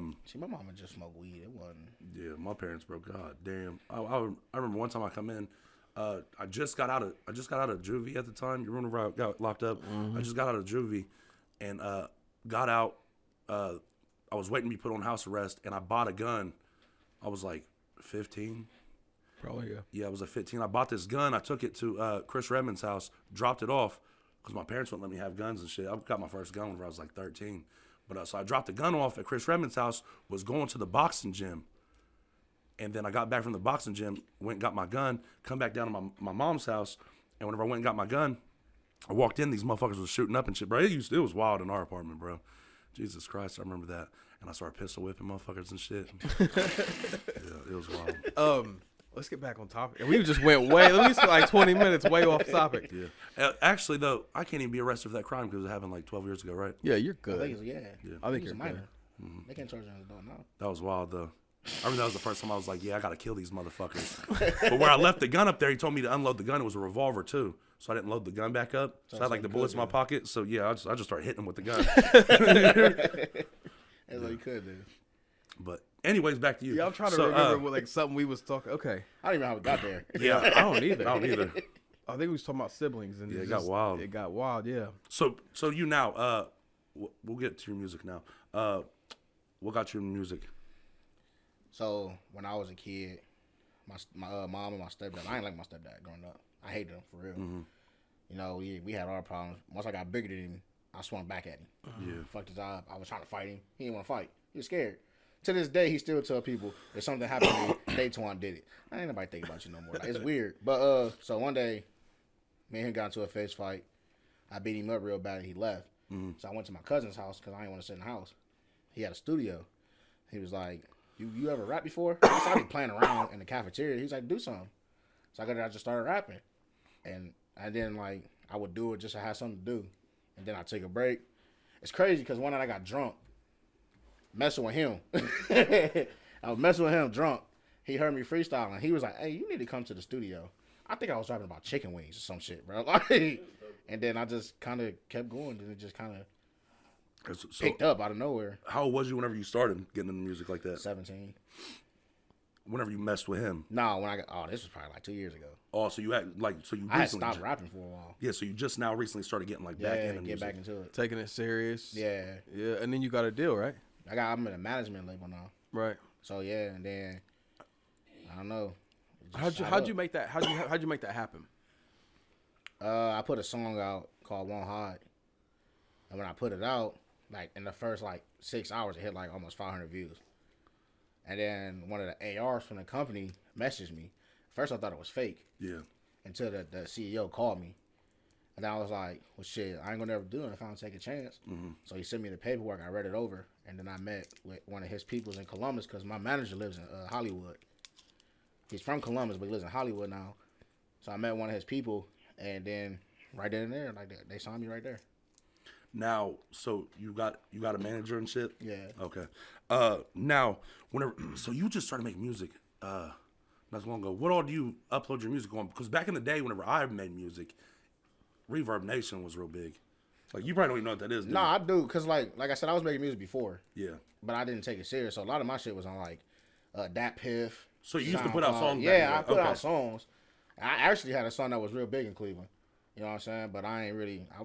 But See, my mama just smoked weed. It wasn't. yeah, my parents, bro. God damn. I remember one time I come in. I just got out of juvie at the time. You remember I got locked up? I just got out of juvie, and got out. I was waiting to be put on house arrest, and I bought a gun. I was like 15. Probably, yeah. Yeah, I was at 15. I bought this gun. I took it to Chris Redmond's house, dropped it off because my parents wouldn't let me have guns and shit. I got my first gun when I was like 13. But so I dropped the gun off at Chris Redmond's house, was going to the boxing gym. And then I got back from the boxing gym, went and got my gun, come back down to my mom's house. And whenever I went and got my gun, I walked in, these motherfuckers was shooting up and shit, bro. It was wild in our apartment, bro. Jesus Christ, I remember that. And I started pistol whipping motherfuckers and shit. Yeah, it was wild. Let's get back on topic. And we just went way, at least like 20 minutes way off topic. Yeah. Actually, though, I can't even be arrested for that crime because it happened like 12 years ago, right? Yeah, you're I think good. it's, I think He's you're a minor. good. They can't charge you an adult now. That was wild, though. I remember that was the first time I was like, yeah, I got to kill these motherfuckers. But where I left the gun up there, he told me to unload the gun. It was a revolver, too. So I didn't load the gun back up. So I had like the bullets in my pocket. So, yeah, I just started hitting him with the gun. That's all you could do. But anyways, back to you. Yeah, I'm trying to remember what, like something we was talking. Okay. I don't even know how we got there. Yeah, I don't either. I don't either. I think we was talking about siblings. And Yeah, it got wild. It got wild, yeah. So you now, we'll get to your music now. What got you in music? So when I was a kid, my mom and my stepdad, I ain't like my stepdad growing up. I hated him for real. Mm-hmm. You know, we had our problems. Once I got bigger than him, I swung back at him. Yeah. Fucked his job. I was trying to fight him. He didn't want to fight. He was scared. To this day, he still tell people if something happened to me, Datoine did it. I ain't nobody think about you no more. Like, it's weird. But so one day, me and him got into a face fight. I beat him up real bad and he left. Mm-hmm. So I went to my cousin's house because I didn't want to sit in the house. He had a studio. He was like, you ever rap before? I started playing around in the cafeteria. He was like, do something. So I just started rapping. And then, like, I would do it just to have something to do. And then I take a break. It's crazy because one night I got drunk, messing with him. I was messing with him drunk. He heard me freestyling. He was like, hey, you need to come to the studio. I think I was rapping about chicken wings or some shit, bro. Like, and then I just kind of kept going. And it just kind of picked up out of nowhere. How old was you whenever you started getting into music like that? 17. Whenever you messed with him? No, this was probably like 2 years ago. Oh, so you had you I had recently stopped rapping for a while. Yeah, so you just now recently started getting like back into music. Back into it. Taking it serious. Yeah. Yeah, and then you got a deal, right? I'm in a management label now. Right. So yeah, and then I don't know. How'd you make that? How'd you make that happen? I put a song out called Won't Hide, and when I put it out, like in the first like 6 hours, it hit like almost 500 views. And then one of the ARs from the company messaged me. First, I thought it was fake. Yeah. Until the CEO called me, and then I was like, "Well, shit, I ain't gonna never do it if I don't take a chance." Mm-hmm. So he sent me the paperwork. I read it over, and then I met with one of his peoples in Columbus because my manager lives in Hollywood. He's from Columbus, but he lives in Hollywood now. So I met one of his people, and then right then and there, like they signed me right there. Now, so you got a manager and shit? Yeah. Okay. Now, so you just started making music not so long ago. What all do you upload your music on? Because back in the day, whenever I made music, Reverb Nation was real big. Like, you probably don't even know what that is, do No, you? I do, because like I said, I was making music before. Yeah. But I didn't take it serious. So a lot of my shit was on like Dat Piff. So you used to put out songs back Yeah, then? I put Okay. out songs. I actually had a song that was real big in Cleveland. You know what I'm saying? But I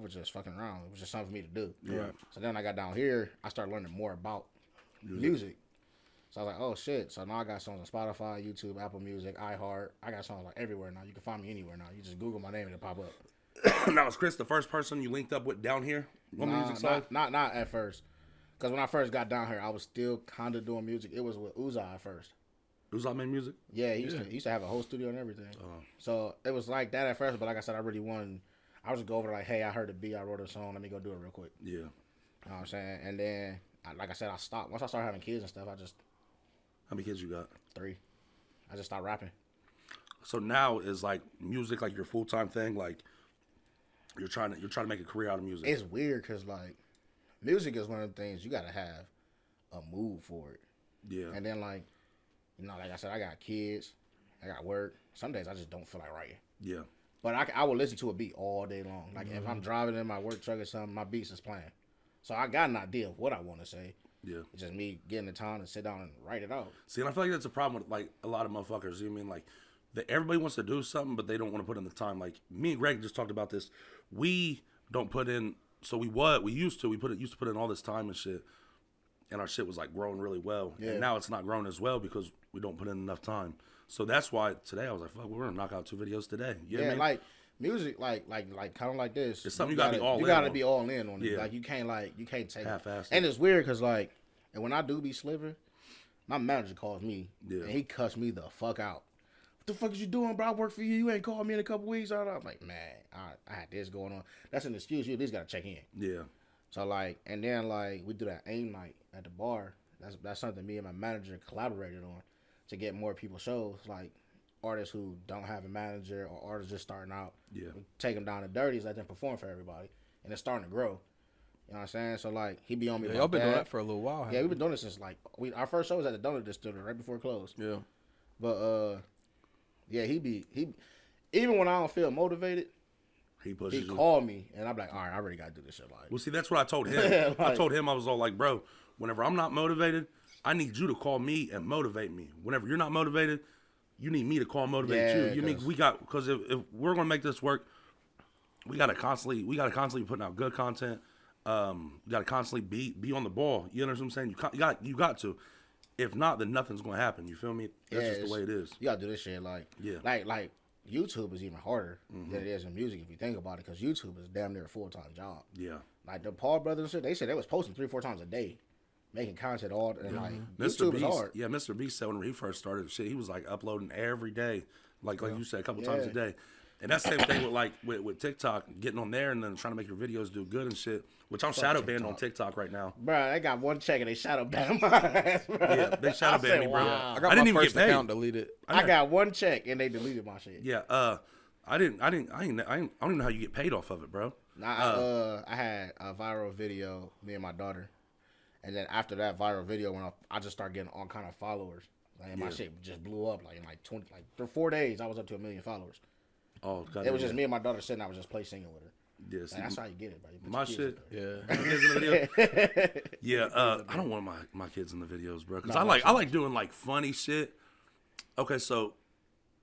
was just fucking around. It was just something for me to do. Yeah. So then I got down here, I started learning more about music. So I was like, oh shit. So now I got songs on Spotify, YouTube, Apple Music, iHeart. I got songs like everywhere now. You can find me anywhere now. You just Google my name and it'll pop up. Now, is Chris the first person you linked up with down here on the music side? Not at first. Because when I first got down here, I was still kind of doing music. It was with Uzai at first. Uzai made music? Yeah, he used to have a whole studio and everything. So it was like that at first, but like I said, I really wanted, I was just go over like, hey, I heard the beat, I wrote a song, let me go do it real quick. Yeah. You know what I'm saying? And then, like I said, I stopped. Once I started having kids and stuff, How many kids you got? 3. I just stopped rapping. So now is like music like your full-time thing? Like you're trying to make a career out of music? It's weird because like music is one of the things you got to have a mood for it. Yeah. And then like, you know, like I said, I got kids, I got work. Some days I just don't feel like writing. Yeah. But I will listen to a beat all day long. Like if I'm driving in my work truck or something, my beats is playing. So I got an idea of what I want to say. Yeah. It's just me getting the time to sit down and write it out. See, and I feel like that's a problem with like a lot of motherfuckers. You know what I mean? Like everybody wants to do something, but they don't want to put in the time. Like me and Greg just talked about this. We don't put in. So we used to put in all this time and shit. and our shit was like growing really well. Yeah. And now it's not growing as well because we don't put in enough time. So that's why today I was like, fuck, we're gonna knock out 2 videos today. You know what I mean? like music, like kind of like this. It's something you gotta be all in You gotta on. be all in on it. Yeah. Like you can't take it. Half-assed And it's weird because like, and when I do be slipping, my manager calls me Yeah. and he cuts me the fuck out. What the fuck is you doing, bro? I work for you. You ain't called me in a couple weeks. I'm like, man, I had this going on. That's an excuse. You at least gotta check in. Yeah. So like, and then like we do that aim night at the bar. That's something me and my manager collaborated on to get more people shows, like artists who don't have a manager or artists just starting out. Yeah. We take them down to Dirties, let them perform for everybody, and it's starting to grow. You know what I'm saying? So like he be on me. Yeah, about y'all been doing that that for a little while. Yeah, we've been doing this since like our first show was at the Donut Distillery right before it closed. Yeah. But yeah, he even when I don't feel motivated, He pushes he you. called me and I'm like, all right, I already gotta do this shit. Like, Well, see, that's what I told him. I Like- told him, I was all like, bro, whenever I'm not motivated, I need you to call me and motivate me. Whenever you're not motivated, you need me to call and motivate Yeah, you. You need 'cause- because if we're gonna make this work, we gotta constantly be putting out good content. You gotta constantly be on the ball. You know what I'm saying? You got to. If not, then nothing's gonna happen. You feel me? That's just the way it is. You gotta do this shit like Yeah. like YouTube is even harder than it is in music if you think about it, because YouTube is damn near a full-time job. Yeah. Like the Paul brothers and shit, they said they was posting 3-4 times a day, making content all and like Mr. YouTube Beast, is hard. yeah, Mr. Beast said when he first started shit, he was like uploading every day, like you said, a couple times a Yeah. day. And that's the same thing with TikTok, getting on there and then trying to make your videos do good and shit. Which I'm shadow banned on TikTok right now. Bro, they got one check and they shadow banned my ass, bro. Yeah, they shadow I banned me, said, bro. wow. I got didn't my even first get paid. account deleted. I got one check and they deleted my shit. Yeah, I don't even know how you get paid off of it, bro. I had a viral video, me and my daughter, and then after that viral video went up, I just started getting all kind of followers. Like, and my shit just blew up. Like in like 4 days, I was up to 1 million followers. Oh, God. It was just me and my daughter sitting. I was just play singing with her. Yeah, see, Like, that's how you get it, bro. You put my your kids shit. up there. Yeah. Kids in the video? Yeah, I don't want my kids in the videos, bro. Because I like doing like funny shit. Okay, so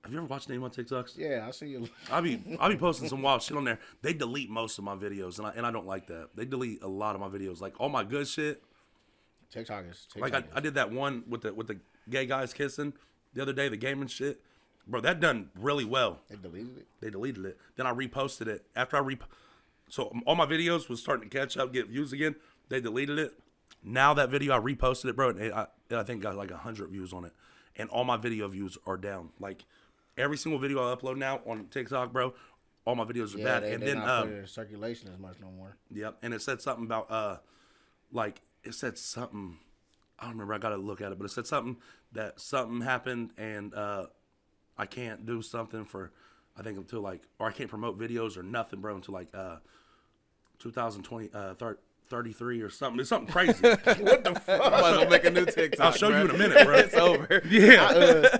have you ever watched any of my TikToks? Yeah, I see you. I be posting some wild shit on there. They delete most of my videos, and I don't like that. They delete a lot of my videos, like all my good shit. TikTok is Like I did that one with the gay guys kissing the other day, the gaming shit, bro. That done really well. They deleted it. They deleted it. Then I reposted it after so all my videos was starting to catch up, get views again. They deleted it. Now that video I reposted it, bro, and I think got like 100 views on it, and all my video views are down. Like every single video I upload now on TikTok, bro, all my videos are bad. And they then not putting it in circulation as much no more. yep, and it said something about like it said something. I don't remember. I gotta look at it, but it said something that something happened and I can't do something for I think until like, or I can't promote videos or nothing, bro, until like 2020 33 or something. It's something crazy. What the fuck? I might as well make a new TikTok. I'll show bro. you in a minute, bro. It's over. Yeah,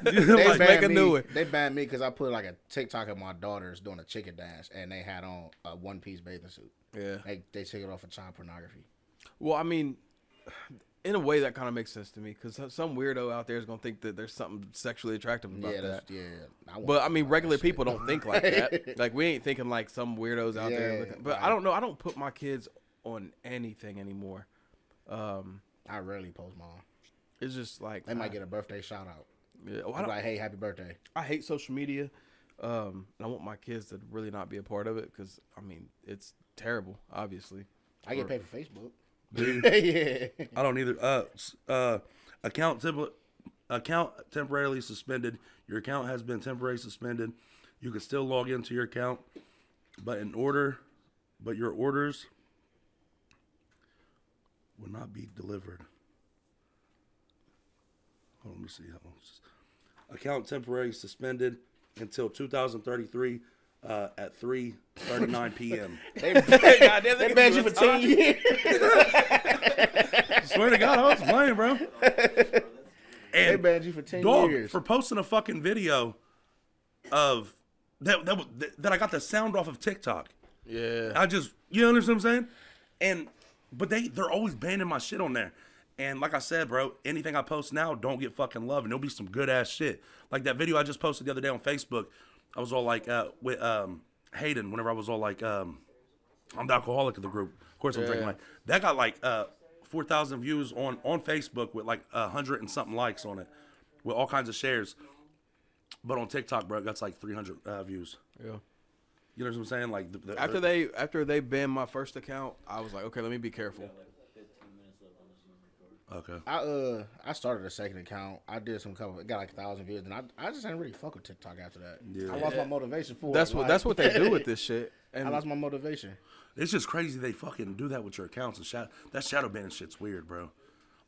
They Like, make banned a new one. They banned me because I put like a TikTok of my daughters doing a chicken dance, and they had on a one-piece bathing suit. Yeah. They took it off of child pornography. Well, I mean, in a way that kind of makes sense to me because some weirdo out there is gonna think that there's something sexually attractive about that. But I mean, regular people don't think like that. Like we ain't thinking like some weirdos out there. Yeah, Looking, but right. I don't know. I don't put my kids on anything anymore. I rarely post mine. It's just like They might get a birthday shout out. Yeah, well, Like, hey, happy birthday. I hate social media. And I want my kids to really not be a part of it because I mean it's terrible. Obviously, I get paid for Facebook. dude. Yeah. I don't either. Account temporarily suspended. Your account has been temporarily suspended. You can still log into your account, but your orders will not be delivered. Hold on, let me see. Account temporarily suspended until 2033 at 3:39 p.m. They banned you for 10 years. Swear to God, I was playing, bro. They And banned you for 10 dog, years. for posting a fucking video of that I got the sound off of TikTok. yeah. I just, you understand what I'm saying? But they're always banning my shit on there. And like I said, bro, anything I post now don't get fucking love, and there'll be some good ass shit. Like that video I just posted the other day on Facebook. I was all like with Hayden. Whenever I was all like, I'm the alcoholic of the group. Of course, I'm drinking. Like that got like 4,000 views on Facebook with like 100 and something likes on it, with all kinds of shares. But on TikTok, bro, it got like 300 views. Yeah. You know what I'm saying? Like After they banned my first account, I was like, okay, let me be careful. Okay. I started a second account. I did some couple. It got like 1,000 views, and I just ain't really fuck with TikTok after that. Yeah. I lost my motivation for That's it. what they do with this shit. And I lost my motivation. It's just crazy they fucking do that with your accounts and that shadow banning shit's weird, bro.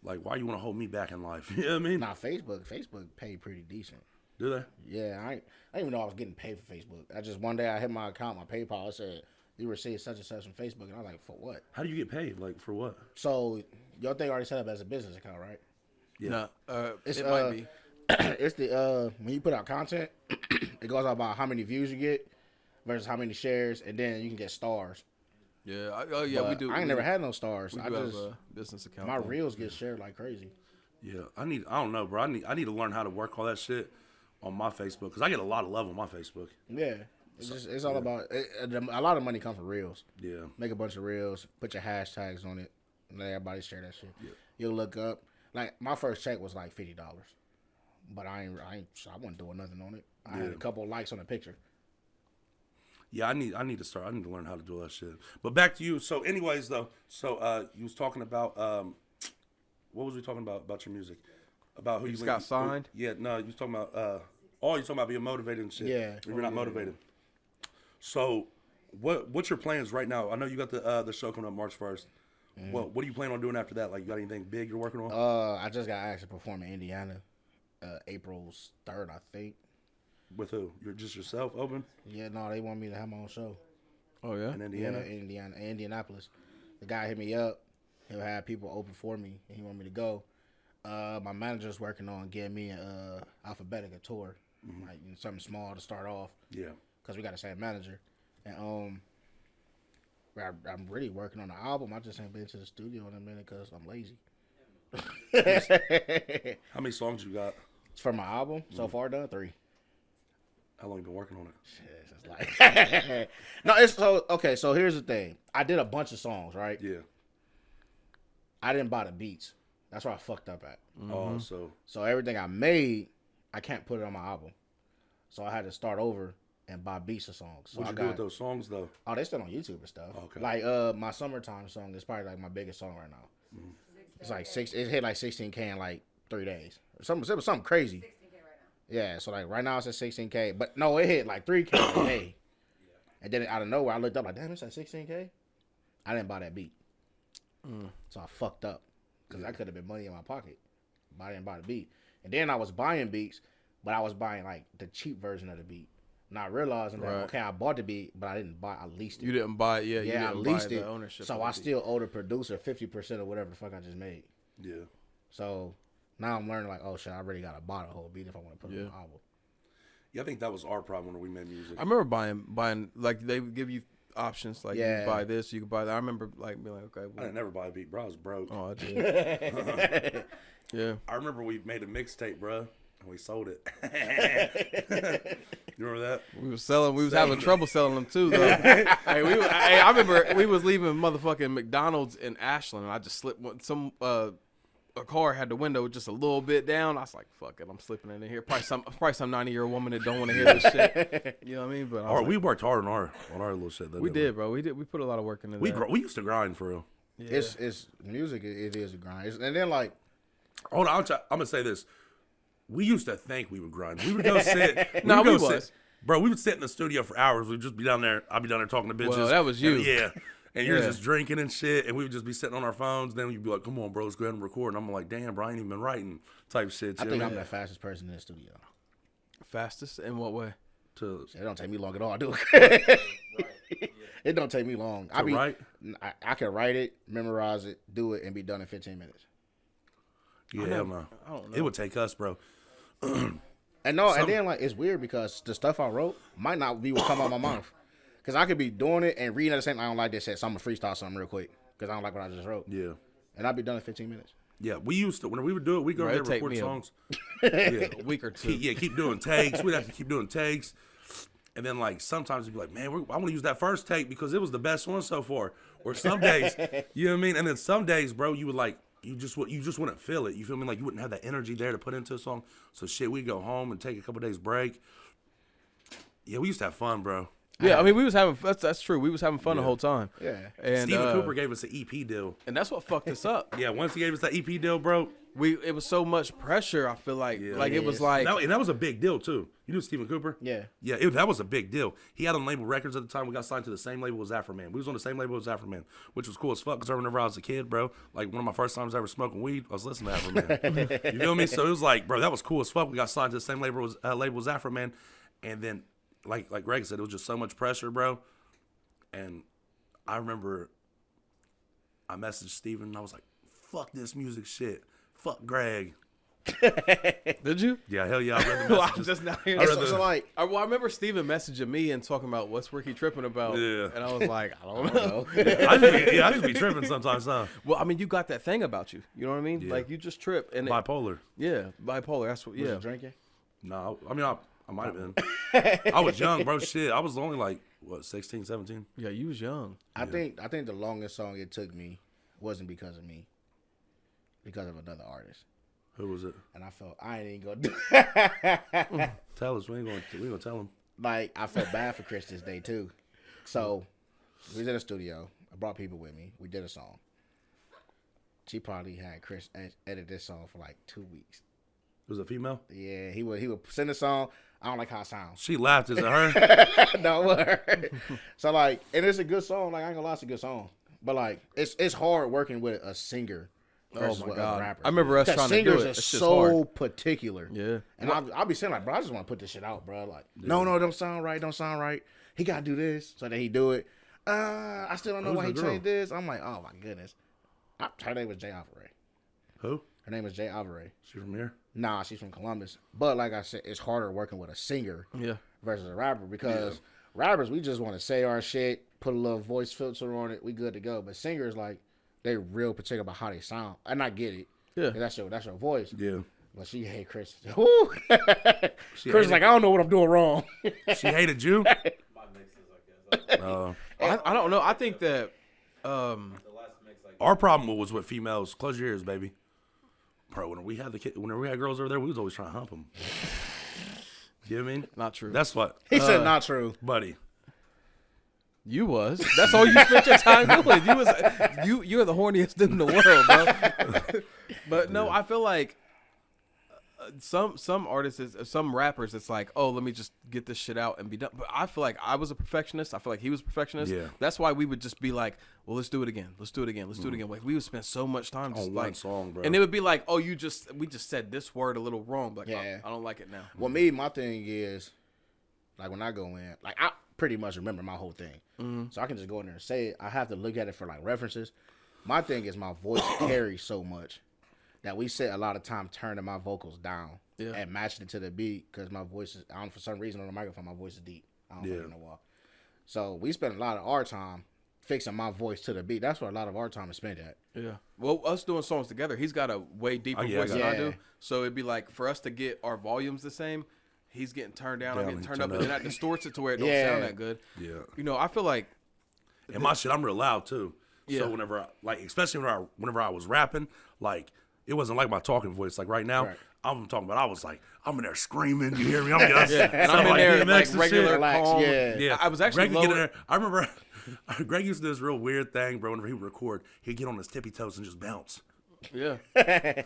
Like, why you want to hold me back in life? You know what I mean? Nah, Facebook paid pretty decent. Do they? Yeah, I didn't even know I was getting paid for Facebook. I just one day I hit my account, my PayPal. It said you received such and such from Facebook, and I was like, for what? How do you get paid? Like, for what? So your thing already set up as a business account, right? Yeah. no, It's, it might be. It's the when you put out content, it goes out about how many views you get versus how many shares, and then you can get stars. Yeah. We But do. I ain't never had no stars. We I do have just a business account. my though. reels get shared like crazy. Yeah. I don't know, bro. I need to learn how to work all that shit on my Facebook, because I get a lot of love on my Facebook. Yeah, it's all about a lot of money comes from reels. Yeah. Make a bunch of reels, put your hashtags on it, and let everybody share that shit. Yeah. You'll look up. Like my first check was like $50, but I wasn't doing nothing on it. I had a couple likes on the picture. Yeah, I need to learn how to do all that shit. But back to you. So anyways though, you was talking about what was we talking about your music? About who you got signed? Yeah, no, you was talking about you talking about being motivated and shit. Yeah. Or you're not motivated. So what's your plans right now? I know you got the show coming up March 1st. What do you plan on doing after that? Like, you got anything big you're working on? I just got asked to perform in Indiana, April 3rd, I think. With who? You're just yourself open? Yeah, no, they want me to have my own show. Oh yeah. In Indiana? Yeah, Indianapolis. The guy hit me up. He'll have people open for me, and he want me to go. My manager's working on getting me an Alphabetica tour, like something small to start off. Yeah. Because we got the same manager, and I'm really working on the album. I just ain't been to the studio in a minute because I'm lazy. How many songs you got? It's for my album. So far done 3. How long you been working on it? Shit, it's like no, it's so okay. So here's the thing. I did a bunch of songs, right? Yeah. I didn't buy the beats. That's where I fucked up at. Oh, So everything I made, I can't put it on my album. So I had to start over and buy beats of songs. So what'd you do with those songs though? Oh, they still on YouTube and stuff. Okay. Like my summertime song is probably like my biggest song right now. It's like it hit like 16K in like 3 days. It was something crazy. 16K right now. Yeah, so like right now it's at 16K, but no, it hit like 3K a day. And then out of nowhere I looked up like, damn, it's at 16K. I didn't buy that beat, so I fucked up because that could have been money in my pocket, but I didn't buy the beat. And then I was buying beats, but I was buying like the cheap version of the beat, not realizing that Right. okay, I bought the beat, but I didn't buy. I leased it. You didn't buy it. Yeah. You Yeah, I didn't buy leased the it. ownership. So of I the beat. still owe the producer 50% of whatever the fuck I just made. Yeah. So now I'm learning like, oh shit, I already gotta buy the whole beat if I want to put it on the album. Yeah, I think that was our problem when we made music. I remember buying like they would give you options like you Yeah. can buy this, you can buy that. I remember like being like, okay, I well, didn't never buy a beat, bro. I was broke. oh, I did. Yeah. I remember we made a mixtape, bro, and we sold it. You remember that? We was having trouble selling them too, though. I remember we was leaving motherfucking McDonald's in Ashland, and I just slipped a car had the window just a little bit down. I was like, fuck it, I'm slipping in here. Probably some 90-year-old woman that don't want to hear this shit. You know what I mean? But I was We like, worked hard on our little shit. we did, bro. We put a lot of work into that. We used to grind for real. Yeah. It's music. It is a grind. And then like, Hold on, I'm gonna say this. We used to think we would grind. We would go sit. No, we go was. sit. Bro, we would sit in the studio for hours. We'd just be down there. I'd be down there talking to bitches. Well, that was you. And, yeah. And you're Yeah. just drinking and shit. And we would just be sitting on our phones. Then you'd be like, come on, bro, let's go ahead and record. And I'm like, damn, bro, I ain't even been writing type shit. I you think know I'm what the fastest person in the studio. Fastest in what way? To It don't take me long at all, do it. It don't take me long. write? I can write it, memorize it, do it, and be done in 15 minutes. Yeah, hell no. I don't know. It would take us, bro. And then like it's weird because the stuff I wrote might not be what come out my mouth. Because I could be doing it and reading at the same time. I don't like this shit, so I'm gonna freestyle something real quick because I don't like what I just wrote. Yeah. And I'd be done in 15 minutes. Yeah, we used to, when we would do it, we'd go Bro, there it'd and take record me songs. a week or two. Yeah, keep doing takes. We'd have to keep doing takes. And then, like, sometimes we'd be like, man, I want to use that first take because it was the best one so far. Or some days, you know what I mean? And then some days, bro, you would like, you just wouldn't feel it. You feel me? Like you wouldn't have that energy there to put into a song. So shit, we'd go home and take a couple days break. Yeah, we used to have fun, bro. Yeah, I mean, we was having that's true. We was having fun the whole time. Yeah. And Steven Cooper gave us an EP deal. and that's what fucked us up. Yeah, once he gave us that EP deal, bro. It was so much pressure. I feel like it was like And that was a big deal too. You knew Steven Cooper? Yeah. Yeah, that was a big deal. He had on Label Records at the time. We got signed to the same label as Afro Man. We was on the same label as Afro Man, which was cool as fuck. Because whenever I was a kid, bro, like one of my first times ever smoking weed, I was listening to Afro Man. You feel me? So it was like, bro, that was cool as fuck. We got signed to the same label as Afro Man, and then like Greg said, it was just so much pressure, bro. And I remember I messaged Steven and I was like, "Fuck this music shit. Fuck Greg." Did you? Yeah, hell yeah. I read the Well, I'm messages. just now hearing So like, I remember Steven messaging me and talking about what's Ricky tripping about. Yeah. And I was like, I don't know. I just be tripping sometimes, huh? Well, I mean, you got that thing about you. You know what I mean? Yeah. Like, you just trip. And Bipolar. bipolar. That's what, was yeah. you drinking? No, I mean, I might have been. I was young, bro. Shit, I was only like, what, 16, 17? Yeah, you was young. I think the longest song it took me wasn't because of me, because of another artist. Who was it? And I felt I ain't gonna do it. Tell us. We ain't gonna tell him. Like, I felt bad for Chris this day too. So we was in the studio. I brought people with me. We did a song. She probably had Chris edit this song for like 2 weeks. Was it a female? Yeah, he would send a song. I don't like how it sounds. She laughed. Is it her? No, it wasn't her. So like, and it's a good song. Like, I ain't gonna lie, it's a good song. But like, it's hard working with a singer. Versus Oh my with God. other rappers. I remember us trying to do singers it. are It's just so hard. particular. Yeah. And I'll be saying like, bro, I just want to put this shit out, bro. Like, no, don't sound right. He gotta do this, so that he do it. I still don't know Who's why he the girl? changed this. I'm like, oh my goodness. Her name was Jay Alvarez. Who? Her name is Jay Alvarez. She from here? Nah, she's from Columbus. But like I said, it's harder working with a singer Yeah. versus a rapper because rappers, we just want to say our shit, put a little voice filter on it, we good to go. But singers, like, they real particular about how they sound, and I get it. Yeah. That's your voice. Yeah. But she hate Chris. Woo. Chris is like, I don't know what I'm doing wrong. She hated you? My mixes, I guess. I don't know. I think that The last mix, like, Our problem was with females. Close your ears, baby. Bro, when we had girls over there, we was always trying to hump them. You know what I mean? not true. That's what, He said not true. buddy. You was. That's all you spent your time doing. You're the horniest dude in the world, bro. But no, I feel like some artists, some rappers, it's like, oh, let me just get this shit out and be done. But I feel like I was a perfectionist. I feel like he was a perfectionist. Yeah. That's why we would just be like, well, let's do it again. Let's do it again. Let's do it again. Like, we would spend so much time just On like one song, bro. and it would be like, oh, we just said this word a little wrong. Like, Yeah. I don't like it now. Well, me, my thing is, like, when I go in, like, I pretty much remember my whole thing. So I can just go in there and say it. I have to look at it for, like, references. My thing is my voice carries so much that we spent a lot of time turning my vocals down and matching it to the beat because my voice is, for some reason on the microphone, my voice is deep. I don't fucking know why. So we spent a lot of our time fixing my voice to the beat. That's where a lot of our time is spent at. Yeah. Well, us doing songs together, he's got a way deeper yeah, I voice got than I it. do. Yeah. So it'd be like for us to get our volumes the same, he's getting turned down, I'm getting turned up, turned and then up. that distorts it to where it don't Yeah. sound that good. Yeah. You know, I feel like And my shit, I'm real loud too. Yeah. So whenever, especially whenever I was rapping, like, it wasn't like my talking voice. Like right now, Right. I'm talking about. I was like, I'm in there screaming. You hear me? I'm getting and I'm in there like regular, Relax, calm. yeah. Yeah, I was actually Greg would get in lower. there. I remember Greg used to do this real weird thing, bro. Whenever he would record, he'd get on his tippy toes and just bounce Yeah.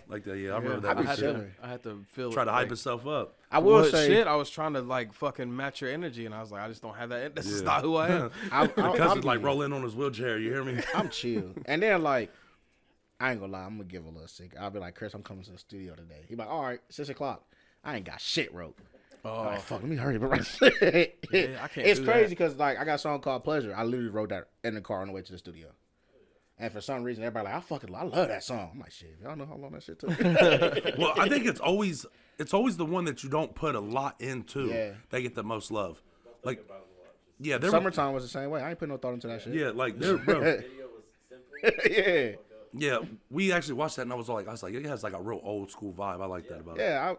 like that. Yeah, I remember I that. had, shit. to, I had to feel Try it. to hype like, himself up. I will well, say, shit, I was trying to like fucking match your energy, and I was like, I just don't have that. This is Yeah. not who I am. I'm Cousin's like rolling on his wheelchair. You hear me? I'm chill. And then, like, I ain't gonna lie, I'm gonna give a little sick. I'll be like, Chris, I'm coming to the studio today. He be like, all right, 6 o'clock. I ain't got shit wrote. Oh, Like, fuck, let me hurry up and write. I can't It's do crazy that. because, like, I got a song called Pleasure. I literally wrote that in the car on the way to the studio. And for some reason, everybody like, I love that song. I'm like, shit, y'all know how long that shit took? Well, I think it's always the one that you don't put a lot into. Yeah. They get the most love. Like, yeah, they're Summertime was the same way. I ain't putting no thought into that shit. Yeah, like they're bro. video was simple. Yeah. Yeah, we actually watched that, and I was like, it has like a real old school vibe. I like that about it. Yeah,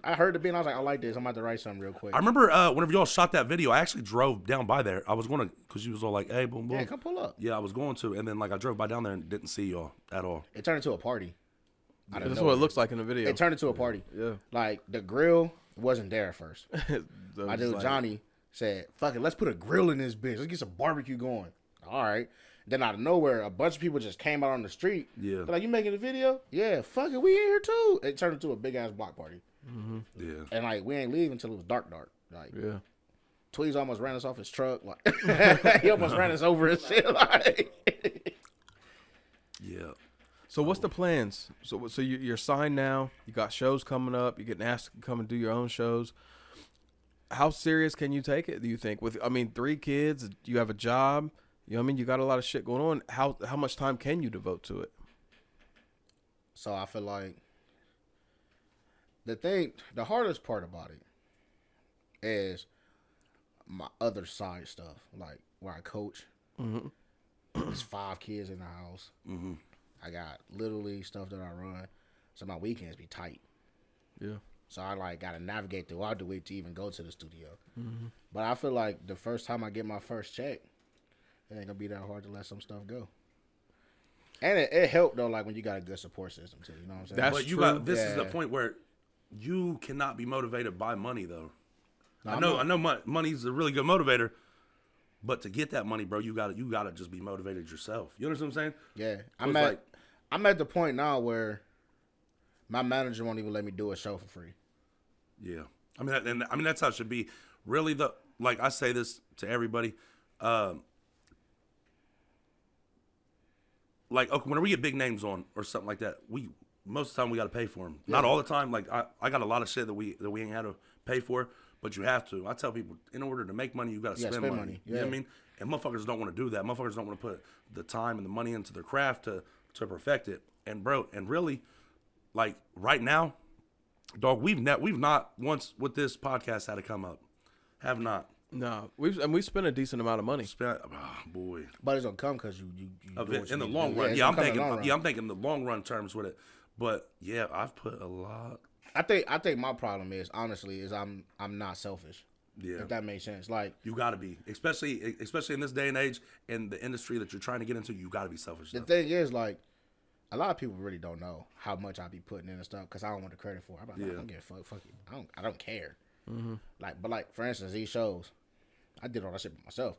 I heard the beat and I was like, I like this. I'm about to write something real quick. I remember whenever y'all shot that video, I actually drove down by there. I was going to, because you was all like, hey, boom, boom. Yeah, come pull up. Yeah, I was going to, and then like I drove by down there and didn't see y'all at all. It turned into a party. That's what it looks like in the video. It turned into a party. Yeah. Like, the grill wasn't there at first. My dude Johnny said, fuck it, let's put a grill in this bitch. Let's get some barbecue going. All right. Then out of nowhere, a bunch of people just came out on the street. Yeah. They're like, you making a video? Yeah, fuck it, we in here too. It turned into a big-ass block party. Mm-hmm. Yeah. And, like, we ain't leave until it was dark. Like, Yeah. Tweez almost ran us off his truck. Like, he almost ran us over and shit. Like, Yeah. So what's the plans? So you're signed now. You got shows coming up. You're getting asked to come and do your own shows. How serious can you take it, do you think? 3 kids, you have a job. You know what I mean? You got a lot of shit going on. How much time can you devote to it? so I feel like the hardest part about it is my other side stuff, like where I coach. Mm-hmm. There's 5 kids in the house. Mm-hmm. I got Little League stuff that I run, so my weekends be tight. Yeah. So I like gotta navigate throughout the week to even go to the studio. Mm-hmm. But I feel like the first time I get my first check, it ain't gonna be that hard to let some stuff go. And it helped though, like when you got a good support system too. You know what I'm saying? That's But you true. got, this is the Yeah. point where you cannot be motivated by money, though. No, I know money's a really good motivator, but to get that money, bro, you gotta just be motivated yourself. You understand what I'm saying? Yeah, So it's I'm at the point now where my manager won't even let me do a show for free. Yeah, I mean that's how it should be. Really, like I say this to everybody, like okay, whenever we get big names on or something like that, most of the time we got to pay for them. Not all the time. Like I got a lot of shit that we ain't had to pay for, but you have to. I tell people, in order to make money, you got to spend money. You know what I Yeah. mean? And motherfuckers don't want to do that. Motherfuckers don't want to put the time and the money into their craft to perfect it. And bro, and really, like right now, dog, we've not once with this podcast had to come up. Have not. No, we spent a decent amount of money. Boy. But it's gonna come because you do what you In the need to long do. run, it's yeah, I'm gonna come in the long thinking, run. I'm thinking the long run terms with it. But yeah, I've put a lot. I think my problem is honestly I'm not selfish. Yeah, If that makes sense. Like you got to be, especially in this day and age, in the industry that you're trying to get into. You got to be selfish. the Though. thing is, like a lot of people really don't know how much I be putting in and stuff because I don't want the credit for it. I'm like, I don't give a fuck. Fuck it. I don't care. Mm-hmm. Like for instance, these shows, I did all that shit by myself.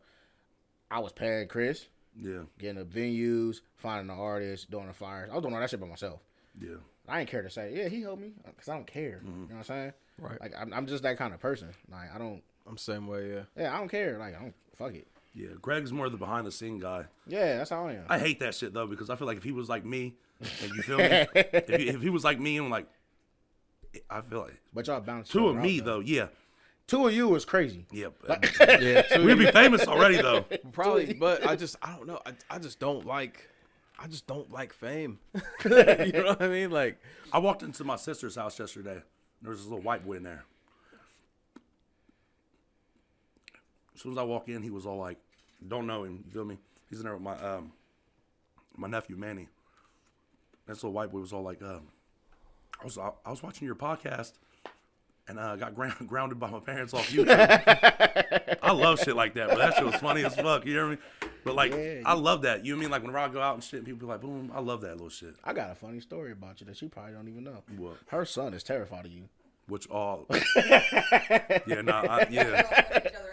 I was paying Chris, Yeah, getting the venues, finding the artists, doing the flyers. I was doing all that shit by myself. yeah. I ain't care to say, yeah, he helped me because I don't care. You know what I'm saying? Right. Like I'm just that kind of person. Like I'm the same way. Yeah. I don't care. Like I don't fuck it. Yeah, Greg's more the behind the scene guy. Yeah, that's how I am. I hate that shit though because I feel like if he was like me, and you feel me, if he was like me and like, I feel like But y'all bounce. 2 each of other me out, though, yeah, 2 of you is crazy. yeah. Yeah. So We'd be famous already though. probably, but I don't know. I just don't like fame. You know what I mean? Like, I walked into my sister's house yesterday. There was this little white boy in there. As soon as I walk in, he was all like, "Don't know him." You feel me? He's in there with my nephew Manny. This little white boy was all like, I was watching your podcast and got grounded by my parents off YouTube. I love shit like that, but that shit was funny as fuck. You hear me? But like, Yeah. I love that. You know what I mean? Like whenever I go out and shit, people be like, "Boom!" I love that little shit. I got a funny story about you that you probably don't even know. What? Her son is terrified of you. Which all? Yeah, nah, yeah, Each other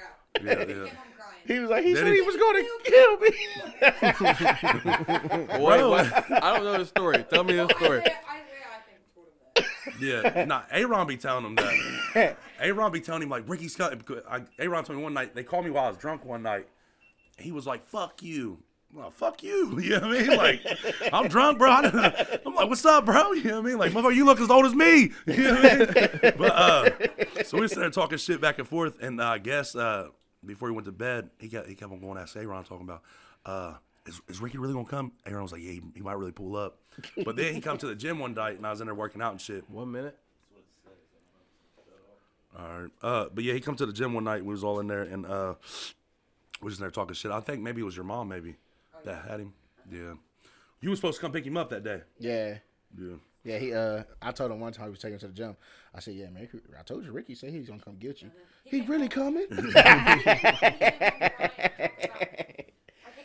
out. yeah, Came yeah. home crying. He was like, he Did said he? he was going to kill me. boy, what? I don't know the story. Tell me the story. I think told him that. Yeah, nah, Aaron be telling him that. Aaron be telling him like Ricky Scott. Aaron told me one night, they called me while I was drunk one night. He was like, "Fuck you." Well, fuck you. You know what I mean? Like, I'm drunk, bro. I'm like, what's up, bro? You know what I mean? Like, motherfucker, you look as old as me. You know what I mean? But, so we started talking shit back and forth, and I guess before he went to bed, he kept on going to ask Aaron talking about, is Ricky really going to come? Aaron was like, yeah, he might really pull up. But then he come to the gym one night, and I was in there working out and shit. 1 minute. All right. But yeah, he come to the gym one night, we was all in there, and we was in there talking shit. I think maybe it was your mom, maybe. That had him, yeah. You were supposed to come pick him up that day. Yeah. Yeah. Yeah, he. I told him one time he was taking him to the gym. I said, "Yeah, man, I told you, Ricky said he's gonna come get you. He really coming?" I can't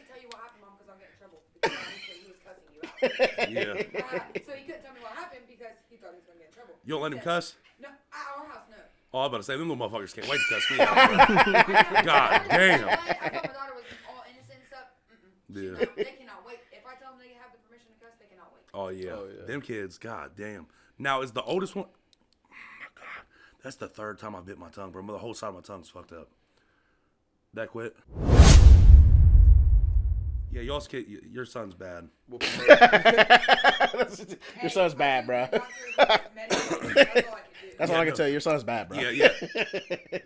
tell you what happened, Mom, because I'll get in trouble. Because obviously he was cussing you out. Yeah. So he couldn't tell me what happened because he thought he was going to get in trouble. You don't let him cuss? No, at our house, no. Oh, I was about to say, them little motherfuckers can't wait to cuss me out. God damn. I thought my daughter was all innocent and stuff. Yeah. No, they cannot wait. If I tell them they have the permission to cuss, they cannot wait. Oh yeah. Oh, yeah. Them kids, god damn. Now is the oldest one? Oh my god, that's the third time I bit my tongue, bro. The whole side of my tongue's fucked up. That quit? Yeah, y'all's kid, your son's bad. Your son's bad, bro. That's all I can tell you. Your son's bad, bro. Yeah.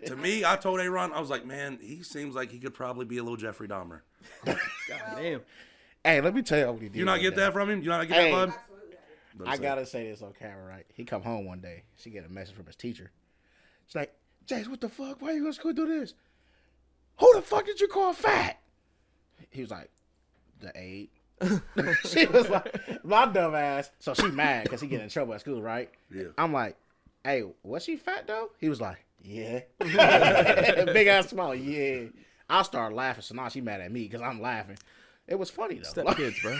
To me, I told Aaron, I was like, man, he seems like he could probably be a little Jeffrey Dahmer. God damn. Hey, let me tell you what he did. You not get that from him? You not get Hey. that vibe? Absolutely. I gotta say this on camera, right? He come home one day. She get a message from his teacher. She's like, "Jace, what the fuck? Why you going to school do this? Who the fuck did you call fat?" He was like, "The aide." She was like, my dumb ass. So she mad because he get in trouble at school, right? Yeah. I'm like, "Hey, was she fat though?" He was like, "Yeah." Big ass smile, yeah. I started laughing, so now she mad at me because I'm laughing. It was funny though. Step kids, bro.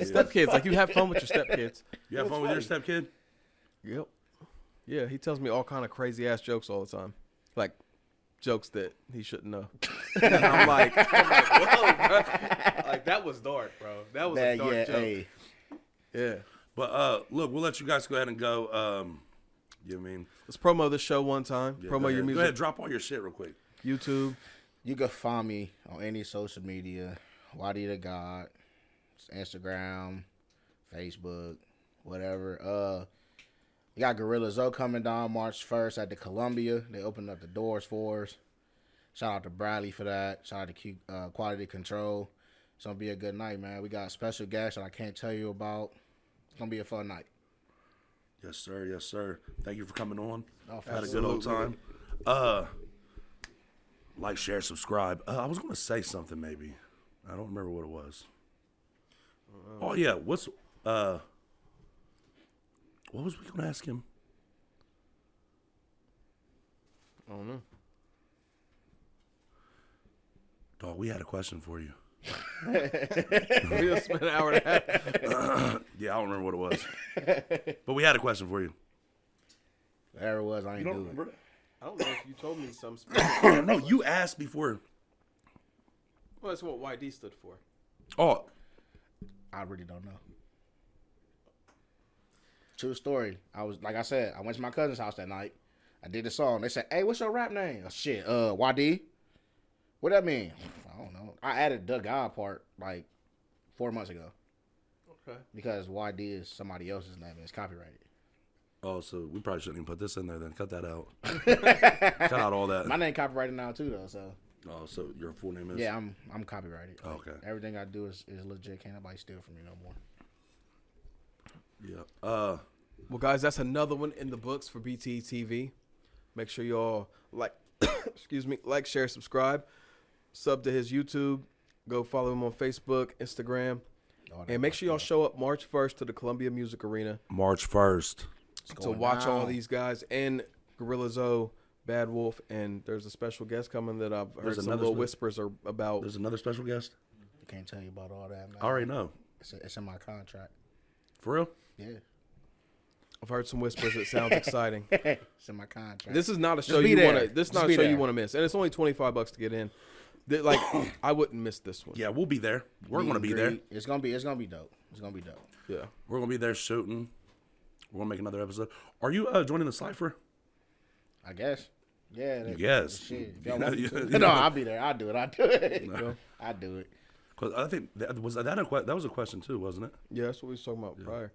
Step kids. Like, you have fun with your step kids. You have fun with your stepkid? Yep. Yeah, he tells me all kind of crazy ass jokes all the time. Like, jokes that he shouldn't know. And I'm like, whoa, bro. Like, that was dark, bro. That was a dark joke. Hey. Yeah. But look, we'll let you guys go ahead and go. You know what I mean? Let's promo this show one time. Yeah, Promo go your ahead. music. Go ahead, drop all your shit real quick. YouTube. You can find me on any social media. Wadi the God, Instagram, Facebook, whatever. We got Gorilla Zoe coming down March 1st at the Columbia. They opened up the doors for us. Shout out to Bradley for that. Shout out to Quality Control. It's going to be a good night, man. We got special guests that I can't tell you about. It's going to be a fun night. Yes, sir. Yes, sir. Thank you for coming on. Oh, Had a good old time. Like, share, subscribe. I was going to say something maybe. I don't remember what it was. Oh, yeah. What was we going to ask him? I don't know. Dog, we had a question for you. We just spent an hour and a half. Yeah, I don't remember what it was. But we had a question for you. Whatever it was, I ain't do it. I don't know if you told me some specific. No, you asked before. Well, that's what YD stood for. Oh, I really don't know. True story. I was, like I said, I went to my cousin's house that night. I did the song. They said, "Hey, what's your rap name?" Shit, YD. What that mean? I don't know. I added the God part like 4 months ago. Okay. Because YD is somebody else's name and it's copyrighted. Oh, so we probably shouldn't even put this in there then. Cut that out. Cut out all that. My name copyrighted now too though, so Oh, so your full name is? yeah, I'm copyrighted. Oh, okay. Everything I do is legit. Can't nobody steal from me no more. Yeah. Well, guys, that's another one in the books for BTTV. Make sure y'all like, like, share, subscribe, sub to his YouTube. Go follow him on Facebook, Instagram, and make sure y'all show up March 1st to the Columbia Music Arena March 1st. to watch all these guys and Gorilla Zoe, Bad Wolf, and there's a special guest coming that I've heard some little whispers about. There's another special guest? Can't tell you about all that, man. I already know. It's in my contract. For real? Yeah. I've heard some whispers. It sounds exciting. It's in my contract. This is not a show Just be you there. want to. This is not Just a be show you there. want to miss, and it's only $25 to get in. Like, I wouldn't miss this one. Yeah, we'll be there. We're Meet going to and be there. greet. It's gonna be dope. It's gonna be dope. Yeah. We're going to be there shooting. We're going to make another episode. Are you joining the Cypher? I guess. Yeah. Yes. Shit. If You y'all know, want- you- no, I'll be there. I'll do it. I do it. No. I do it. 'Cause I think that was a question too, wasn't it? Yeah, that's what we was talking about prior.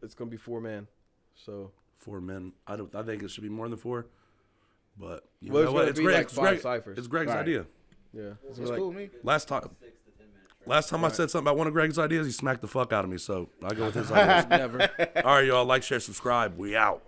It's gonna be 4-man. So 4 men. I think it should be more than 4. But you Well, know it's what? gonna It's be Greg. like It's 5 Greg. ciphers. It's Greg's Right. idea. yeah, it's It's like, cool with me. Last time 6 to 10 minutes. Last time I said something about one of Greg's ideas, he smacked the fuck out of me. So I go with his ideas. never. All right, y'all. Like, share, subscribe. We out.